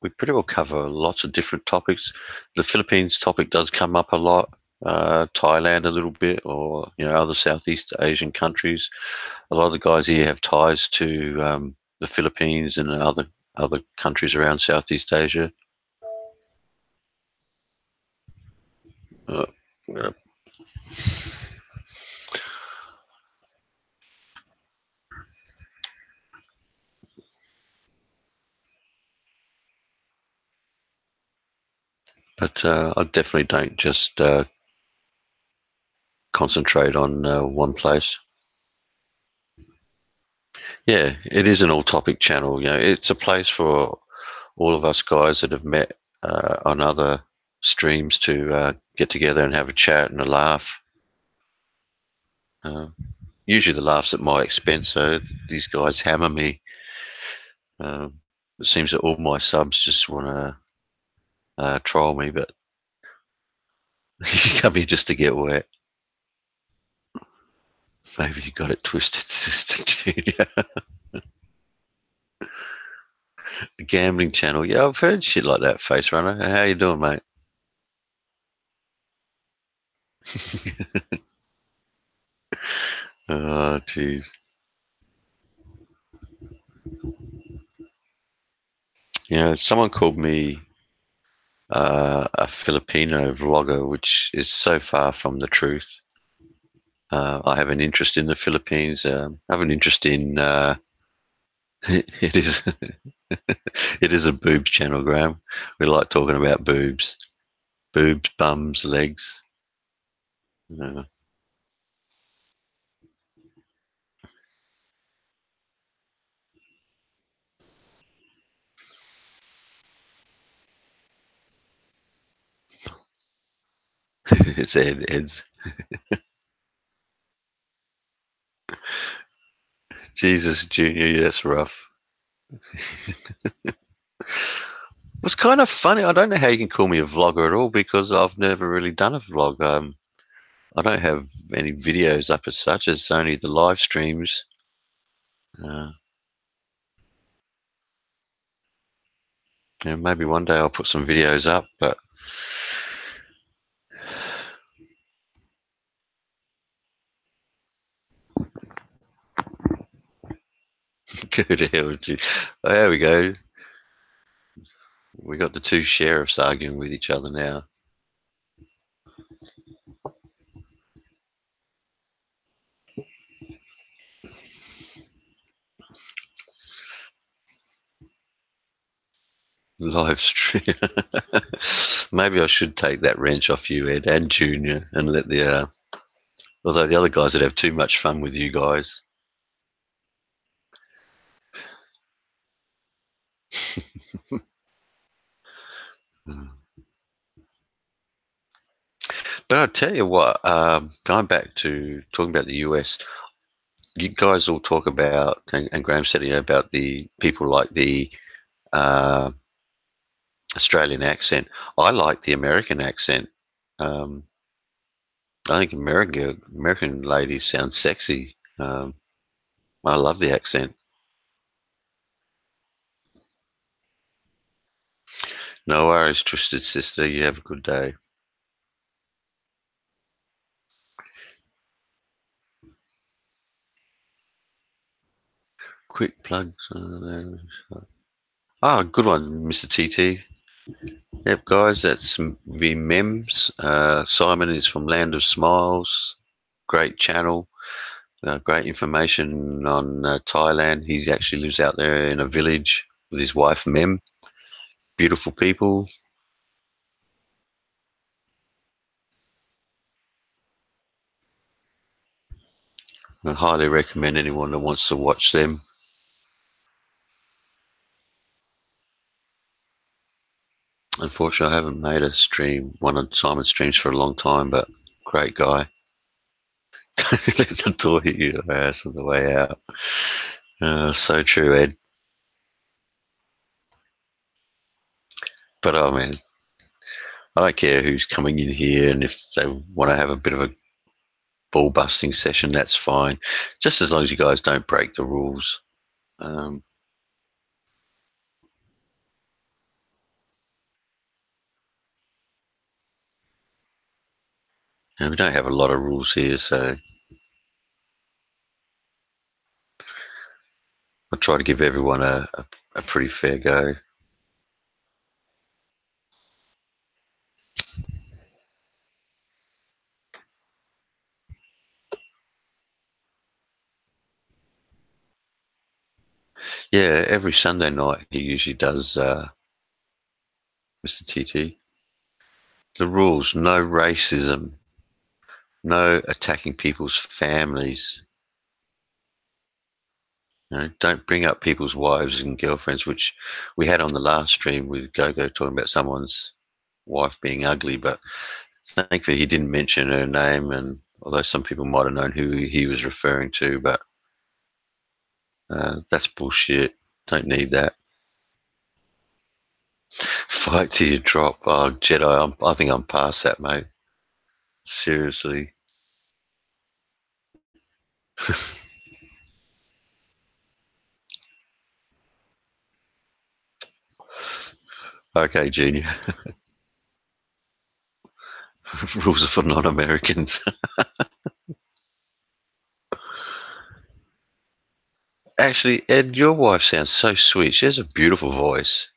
we pretty well cover lots of different topics. The Philippines topic does come up a lot. Thailand a little bit, or other Southeast Asian countries. A lot of the guys here have ties to the Philippines and other countries around Southeast Asia. Uh, yeah, but I definitely don't just concentrate on one place. Yeah, it is an all-topic channel. It's a place for all of us guys that have met on other streams to get together and have a chat and a laugh. Uh, Usually the laughs at my expense, so these guys hammer me. Um, it seems that all my subs just want to troll me, but you come here just to get wet. Maybe you got it twisted, Sister Junior. A gambling channel. Yeah, I've heard shit like that, Face Runner. How you doing, mate? Oh, jeez. Someone called me a Filipino vlogger, which is so far from the truth. I have an interest in the Philippines. I have an interest in it is it is a boobs channel, Graham. We like talking about boobs, bums, legs. Uh, it's Ed's. Jesus, Junior, yeah, that's rough. It was kind of funny. I don't know how you can call me a vlogger at all because I've never really done a vlog. I don't have any videos up as such. It's only the live streams. Uh, maybe one day I'll put some videos up, but go to hell with you. Oh, there we go. We got the two sheriffs arguing with each other now. Live stream. Maybe I should take that wrench off you, Ed, and Junior, and let although the other guys would have too much fun with you guys. But I'll tell you what, going back to talking about the US, you guys all talk about, and Graham said, about the people like the uh, Australian accent. I like the American accent. Um, I think American ladies sound sexy. I love the accent. No worries, Twisted Sister. You have a good day. Quick plugs. Good one, Mr. TT. Yep, guys, that's the Mems. Simon is from Land of Smiles. Great channel. Great information on Thailand. He actually lives out there in a village with his wife, Mem. Beautiful people. I highly recommend anyone that wants to watch them. Unfortunately, I haven't made a stream, one of Simon's streams for a long time, but great guy. Let the door hit you in the ass on the way out. So true, Ed. But I mean, I don't care who's coming in here, and if they want to have a bit of a ball busting session, that's fine. Just as long as you guys don't break the rules. Um, and we don't have a lot of rules here, so I try to give everyone a pretty fair go. Yeah, every Sunday night he usually does, Mr. TT. The rules: no racism, no attacking people's families. Don't bring up people's wives and girlfriends, which we had on the last stream with Gogo talking about someone's wife being ugly, but thankfully he didn't mention her name. And although some people might have known who he was referring to, but that's bullshit. Don't need that. Fight till you drop. Oh, Jedi, I think I'm past that, mate. Seriously. Okay, Junior. Rules are for non-Americans. Actually, Ed, your wife sounds so sweet. She has a beautiful voice.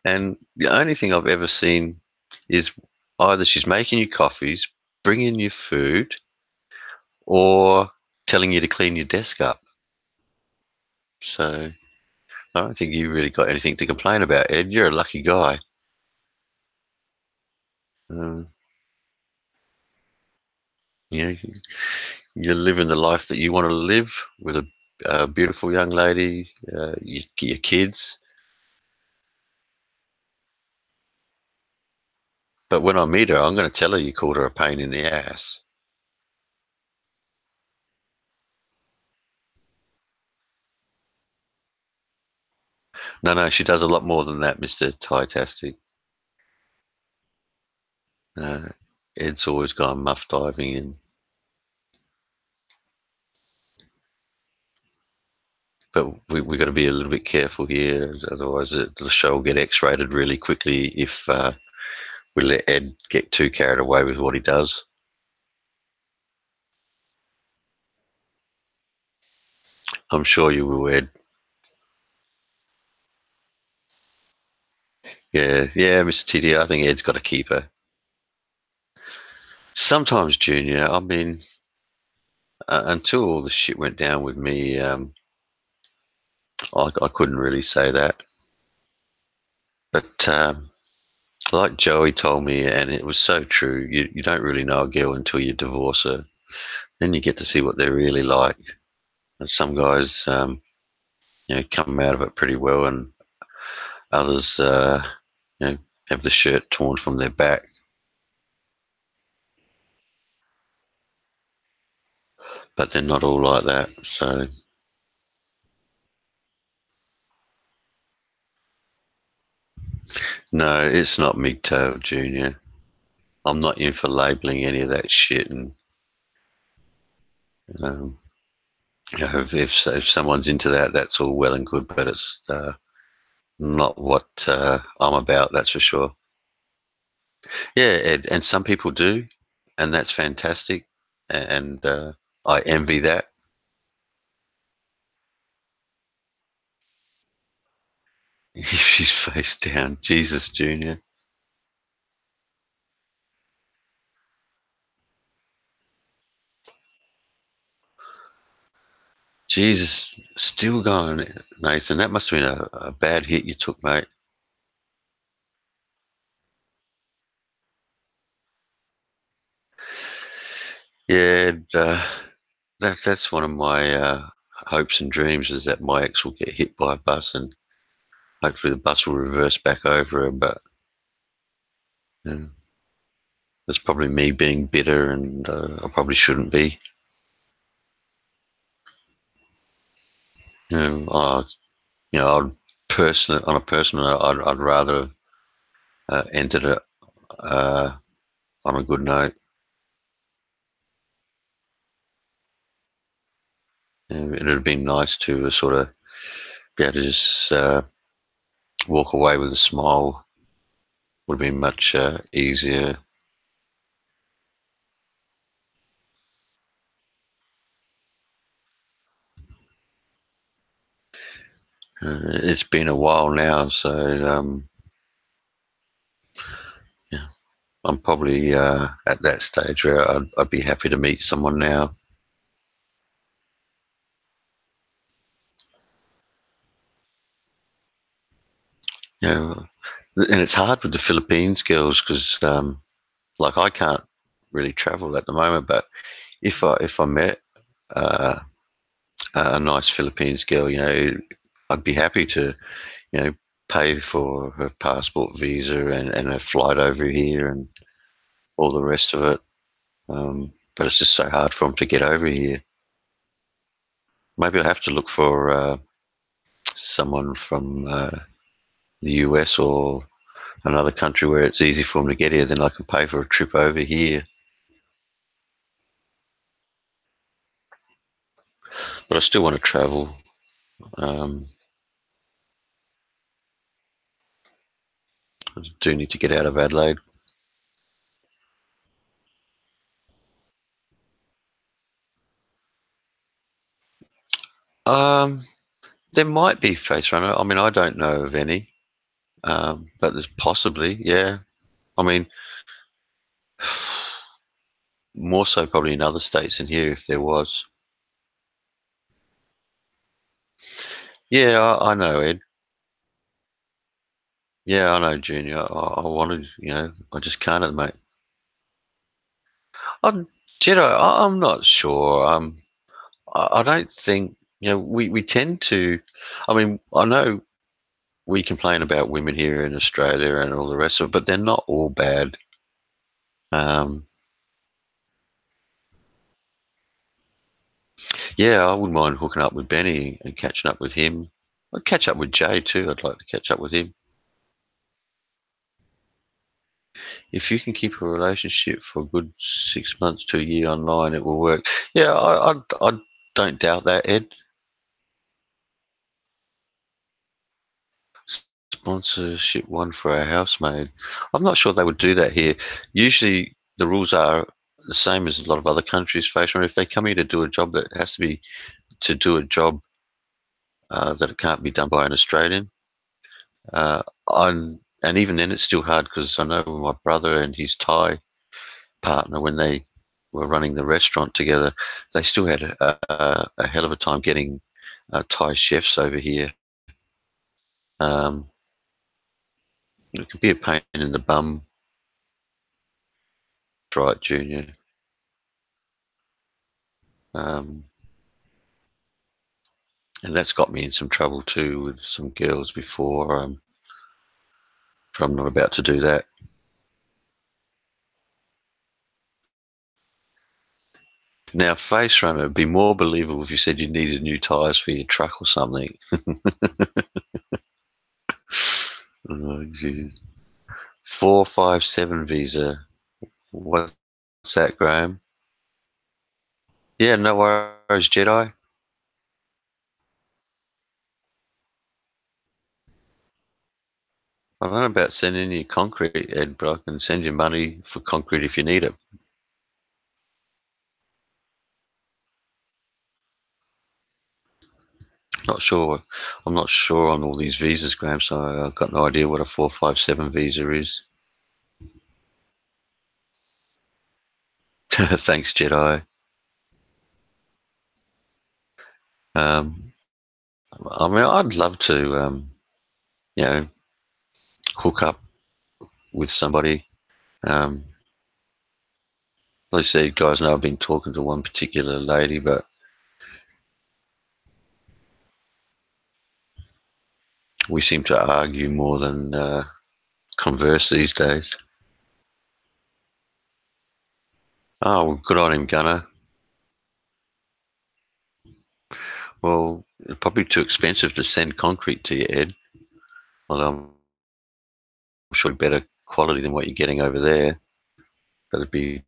And the only thing I've ever seen is either she's making you coffees, bringing you food, or telling you to clean your desk up. So I don't think you really got anything to complain about, Ed. You're a lucky guy. Um, you know, you're living the life that you want to live with a beautiful young lady, your kids. But when I meet her, I'm going to tell her you called her a pain in the ass. No, no, she does a lot more than that, Mr. Tastic. Uh, Ed's always gone muff diving in. But we got to be a little bit careful here, otherwise the show will get X-rated really quickly if we let Ed get too carried away with what he does. I'm sure you will, Ed. Yeah, yeah, Mr. TD, I think Ed's got to keep her. Sometimes, Junior, I mean, until all the shit went down with me, I couldn't really say that. But like Joey told me, and it was so true, you don't really know a girl until you divorce her. Then you get to see what they're really like. And some guys, come out of it pretty well, and others, you know, have the shirt torn from their back. But they're not all like that. So no, it's not MGTOW, Junior. I'm not in for labeling any of that shit. And um, if someone's into that, that's all well and good. But it's not what I'm about. That's for sure. Yeah, and some people do, and that's fantastic. And I envy that. She's face down. Jesus, Junior. Jesus, still going, Nathan. That must have been a bad hit you took, mate. Yeah, and, that's one of my hopes and dreams is that my ex will get hit by a bus and hopefully the bus will reverse back over her. But you know, it's probably me being bitter, and I probably shouldn't be. You know, I'd personally, on a personal note, I'd rather have ended it uh, on a good note. You know, it'd have been nice to sort of be able to just walk away with a smile. Would have been much easier. It's been a while now, so yeah, I'm probably at that stage where I'd be happy to meet someone now. You know, and it's hard with the Philippines girls because, like, I can't really travel at the moment. But if I met uh, a nice Philippines girl, I'd be happy to, you know, pay for her passport, visa, and her flight over here, and all the rest of it. But it's just so hard for them to get over here. Maybe I have to look for someone from the US or another country where it's easy for them to get here. Then I can pay for a trip over here. But I still want to travel. Um, I do need to get out of Adelaide. Um, there might be Face Runner. I mean, I don't know of any, but there's possibly, yeah. I mean, more so probably in other states than here if there was. Yeah, I know Ed. Yeah, I know Junior. I wanted, I just can't at the moment. I'm Jedi. I'm not sure. I don't think we tend to. I mean, I know we complain about women here in Australia and all the rest of it, but they're not all bad. Um, yeah, I wouldn't mind hooking up with Benny and catching up with him. I'd catch up with Jay too. I'd like to catch up with him. If you can keep a relationship for a good 6 months to a year online, it will work. Yeah, I don't doubt that, Ed. Sponsorship one for our housemaid. I'm not sure they would do that here. Usually the rules are the same as a lot of other countries face. If they come here to do a job, that has to be to do a job that it can't be done by an Australian. Uh, and even then, it's still hard because I know my brother and his Thai partner, when they were running the restaurant together, they still had a hell of a time getting Thai chefs over here. Um, it can be a pain in the bum, right, Junior? Um, and that's got me in some trouble too with some girls before. But I'm not about to do that. Now, Face Runner would be more believable if you said you needed new tyres for your truck or something. Oh, geez. 457 visa. What's that, Graham? Yeah, no worries, Jedi. I don't know about sending you concrete, Ed, but I can send you money for concrete if you need it. Not sure. I'm not sure on all these visas, Graham, so I've got no idea what a 457 visa is. Thanks, Jedi. Um, I mean, I'd love to, you know, hook up with somebody. Um, like I said, guys know I've been talking to one particular lady, but we seem to argue more than converse these days. Oh, well, good on him, Gunner. Well, it's probably too expensive to send concrete to you, Ed. Although I'm sure better quality than what you're getting over there. But it'd be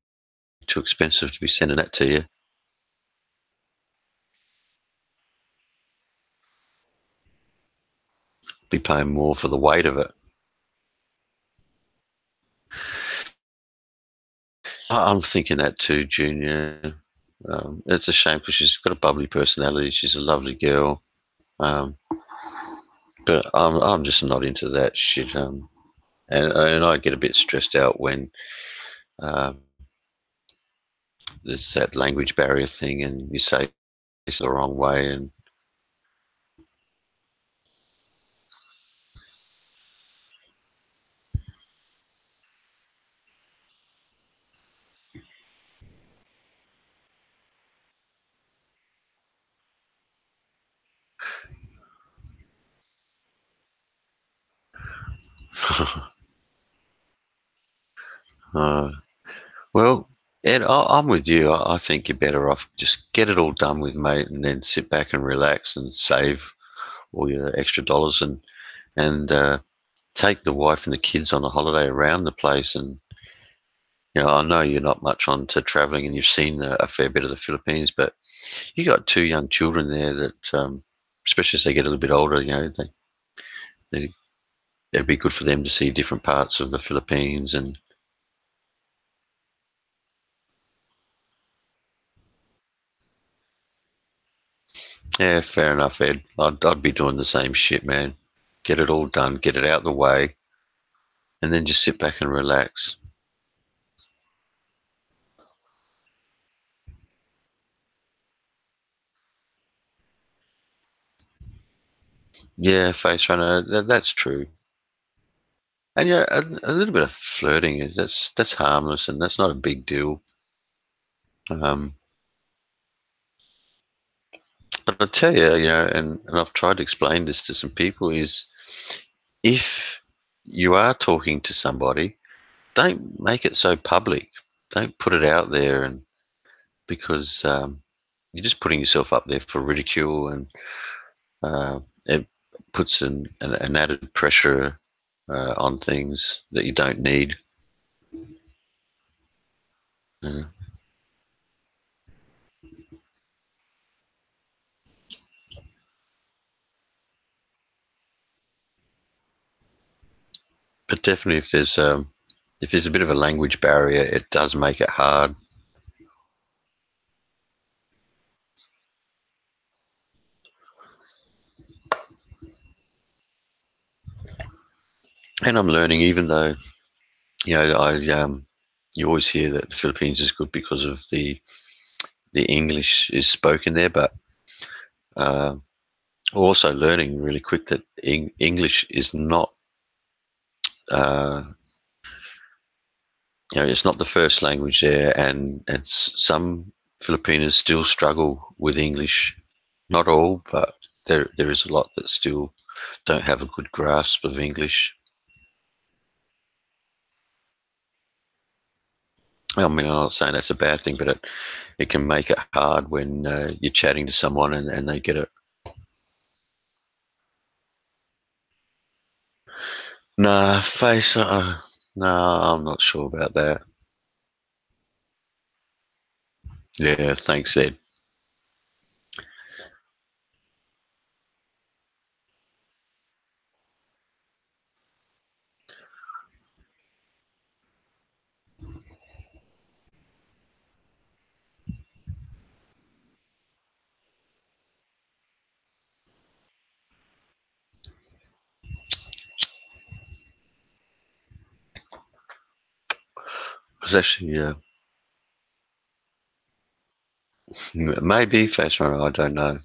too expensive to be sending that to you. Be paying more for the weight of it. I'm thinking that too, Junior. It's a shame because she's got a bubbly personality. She's a lovely girl. Um, but I'm just not into that shit. And I get a bit stressed out when um, there's that language barrier thing, and you say it's the wrong way, and uh, well, Ed, I'm with you. I think you're better off just get it all done with, mate, and then sit back and relax and save all your extra dollars and take the wife and the kids on a holiday around the place. And I know you're not much onto traveling, and you've seen a fair bit of the Philippines, but you got two young children there that, especially as they get a little bit older, they it'd be good for them to see different parts of the Philippines. And yeah, fair enough, Ed. I'd be doing the same shit, man. Get it all done, get it out the way, and then just sit back and relax. Yeah, face runner, that's true. And yeah, a little bit of flirting that's harmless and that's not a big deal. Um, but I tell you, and I've tried to explain this to some people is if you are talking to somebody, don't make it so public. Don't put it out there, and because you're just putting yourself up there for ridicule, and it puts an added pressure on things that you don't need. Uh, but definitely, if there's a bit of a language barrier, it does make it hard. And I'm learning, even though I you always hear that the Philippines is good because of the English is spoken there, but uh, also learning really quick that English is not uh, it's not the first language there, and some Filipinos still struggle with English. Not all, but there is a lot that still don't have a good grasp of English. I mean, I'm not saying that's a bad thing, but it can make it hard when you're chatting to someone and they get it. Nah, face. Nah, I'm not sure about that. Yeah, thanks, Ed. It's actually maybe face runner. I don't know.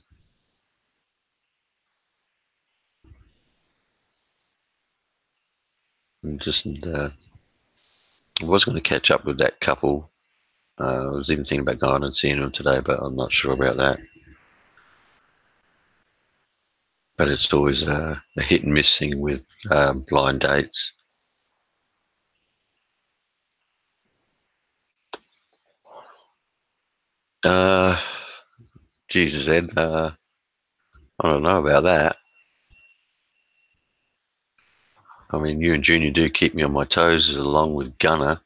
I'm just I was going to catch up with that couple. I was even thinking about going and seeing them today, but I'm not sure about that. But it's always a hit and miss thing with blind dates. Uh, Jesus, Ed. I don't know about that. I mean, you and Junior do keep me on my toes, along with Gunner.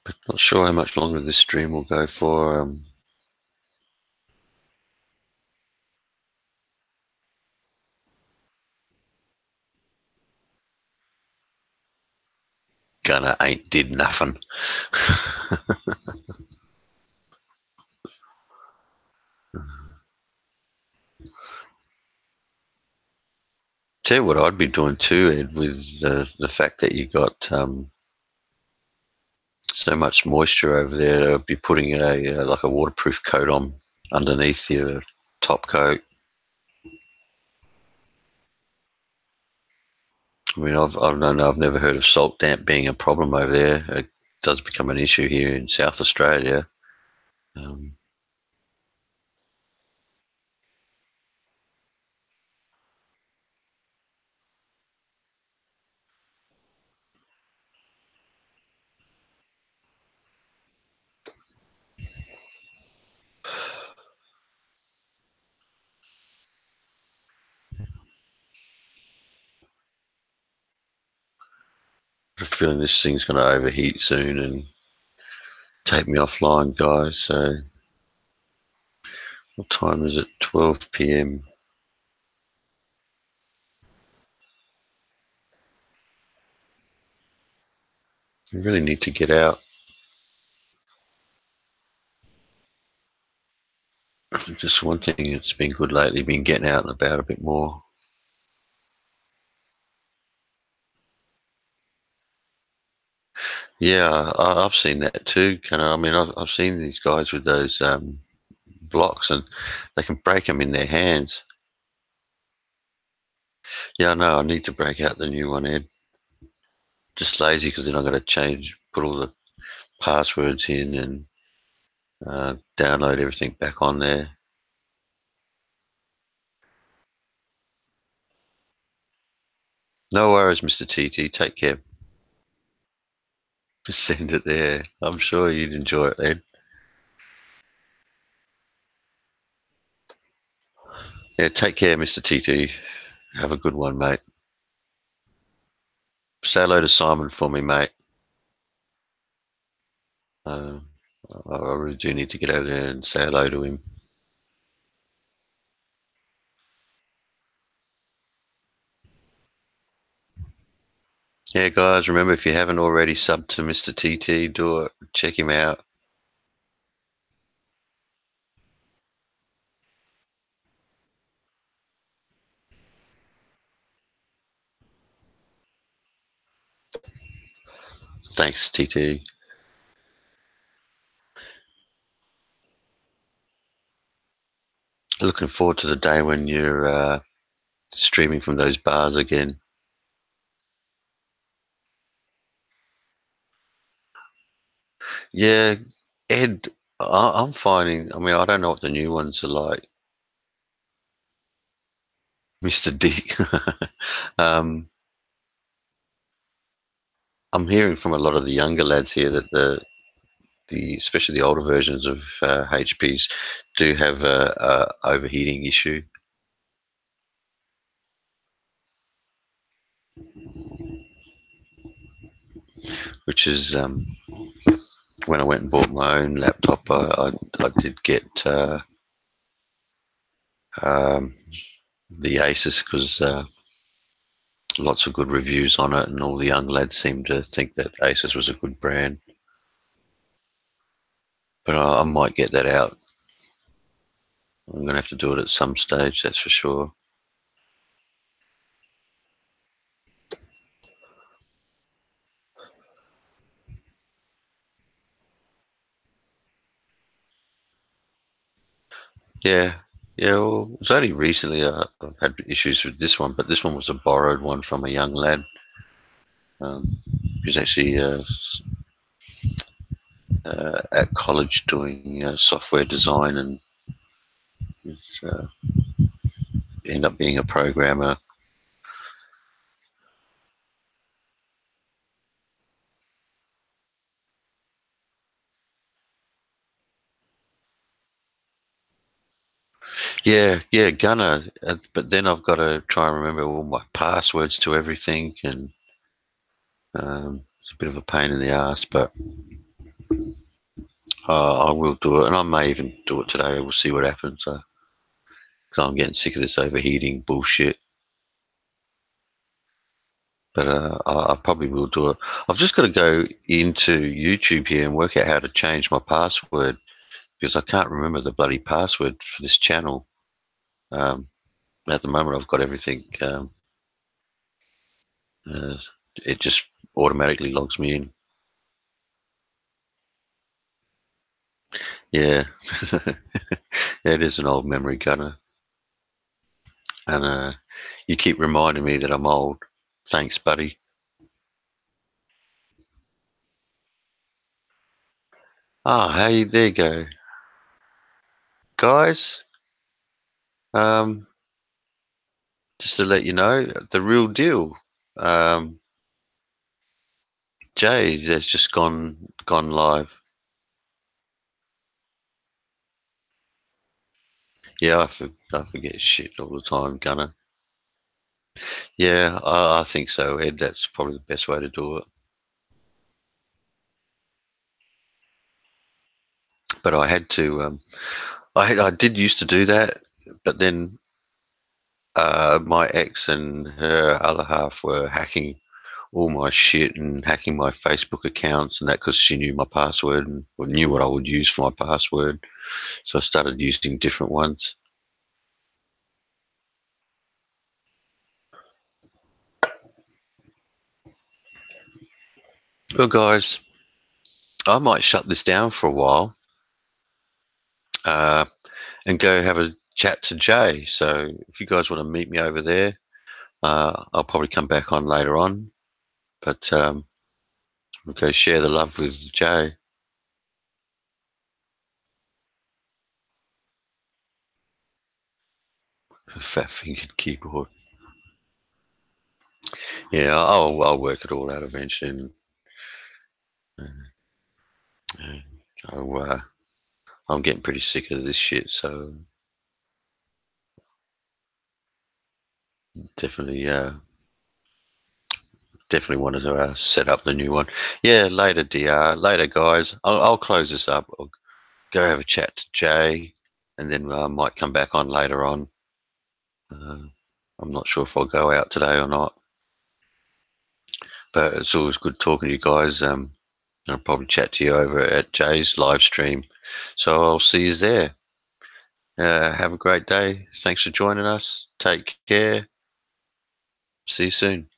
But not sure how much longer this stream will go for. Gunner ain't did nothing. Tell you what I'd be doing too, Ed, with the fact that you got so much moisture over there. I'd be putting like a waterproof coat on underneath your top coat. I mean, I don't know. I've never heard of salt damp being a problem over there. It does become an issue here in South Australia. Um, I have a feeling this thing's going to overheat soon and take me offline, guys. So, what time is it? 12 p.m. I really need to get out. Just one thing that's been good lately, been getting out and about a bit more. Yeah, I've seen that too. I mean, I've seen these guys with those blocks, and they can break them in their hands. Yeah, I know. I need to break out the new one, Ed. Just lazy because then I'm going to put all the passwords in and download everything back on there. No worries, Mr. TT. Take care. Just send it there. I'm sure you'd enjoy it, Ed. Yeah, take care, Mr. TT. Have a good one, mate. Say hello to Simon for me, mate. Uh, I really do need to get over there and say hello to him. Yeah, guys, remember if you haven't already subbed to Mr. TT, do it. Check him out. Thanks, TT. Looking forward to the day when you're streaming from those bars again. Yeah, Ed, I'm finding, I mean, I don't know what the new ones are like. Mr. Dick. um, I'm hearing from a lot of the younger lads here that especially the older versions of HPs do have a overheating issue, which is when I went and bought my own laptop, I did get um, the Asus because lots of good reviews on it, and all the young lads seem to think that Asus was a good brand. But I might get that out. I'm going to have to do it at some stage, that's for sure. Yeah, yeah. Well, it's only recently I've had issues with this one, but this one was a borrowed one from a young lad um, who's actually at college doing software design and uh, end up being a programmer. Yeah, yeah, Gunner. But then I've got to try and remember all my passwords to everything, and it's a bit of a pain in the ass. But I will do it, and I may even do it today. We'll see what happens. Cause I'm getting sick of this overheating bullshit. But I probably will do it. I've just got to go into YouTube here and work out how to change my password because I can't remember the bloody password for this channel. Um, at the moment, I've got everything. Uh, it just automatically logs me in. Yeah, it is an old memory, Gunner. And you keep reminding me that I'm old. Thanks, buddy. Ah, hey, there you go. Guys, um, just to let you know, the real deal. Um, Jay has just gone live. Yeah, I forget shit all the time, Gunner. Yeah, I think so, Ed. That's probably the best way to do it. but I had to. I did used to do that, but then my ex and her other half were hacking all my shit and hacking my Facebook accounts and that because she knew my password and knew what I would use for my password. So I started using different ones. Well, guys, I might shut this down for a while uh, and go have a chat to Jay. So if you guys want to meet me over there, I'll probably come back on later on. But we'll go share the love with Jay. Fat fingered keyboard. Yeah, I'll work it all out eventually. And, uh, so, I'm getting pretty sick of this shit. So definitely, definitely wanted to set up the new one. Yeah, later, DR. Later, guys. I'll close this up. I'll go have a chat to Jay, and then I might come back on later on. Uh, I'm not sure if I'll go out today or not, but it's always good talking to you guys. I'll probably chat to you over at Jay's live stream. So I'll see you there. Have a great day. Thanks for joining us. Take care. See you soon.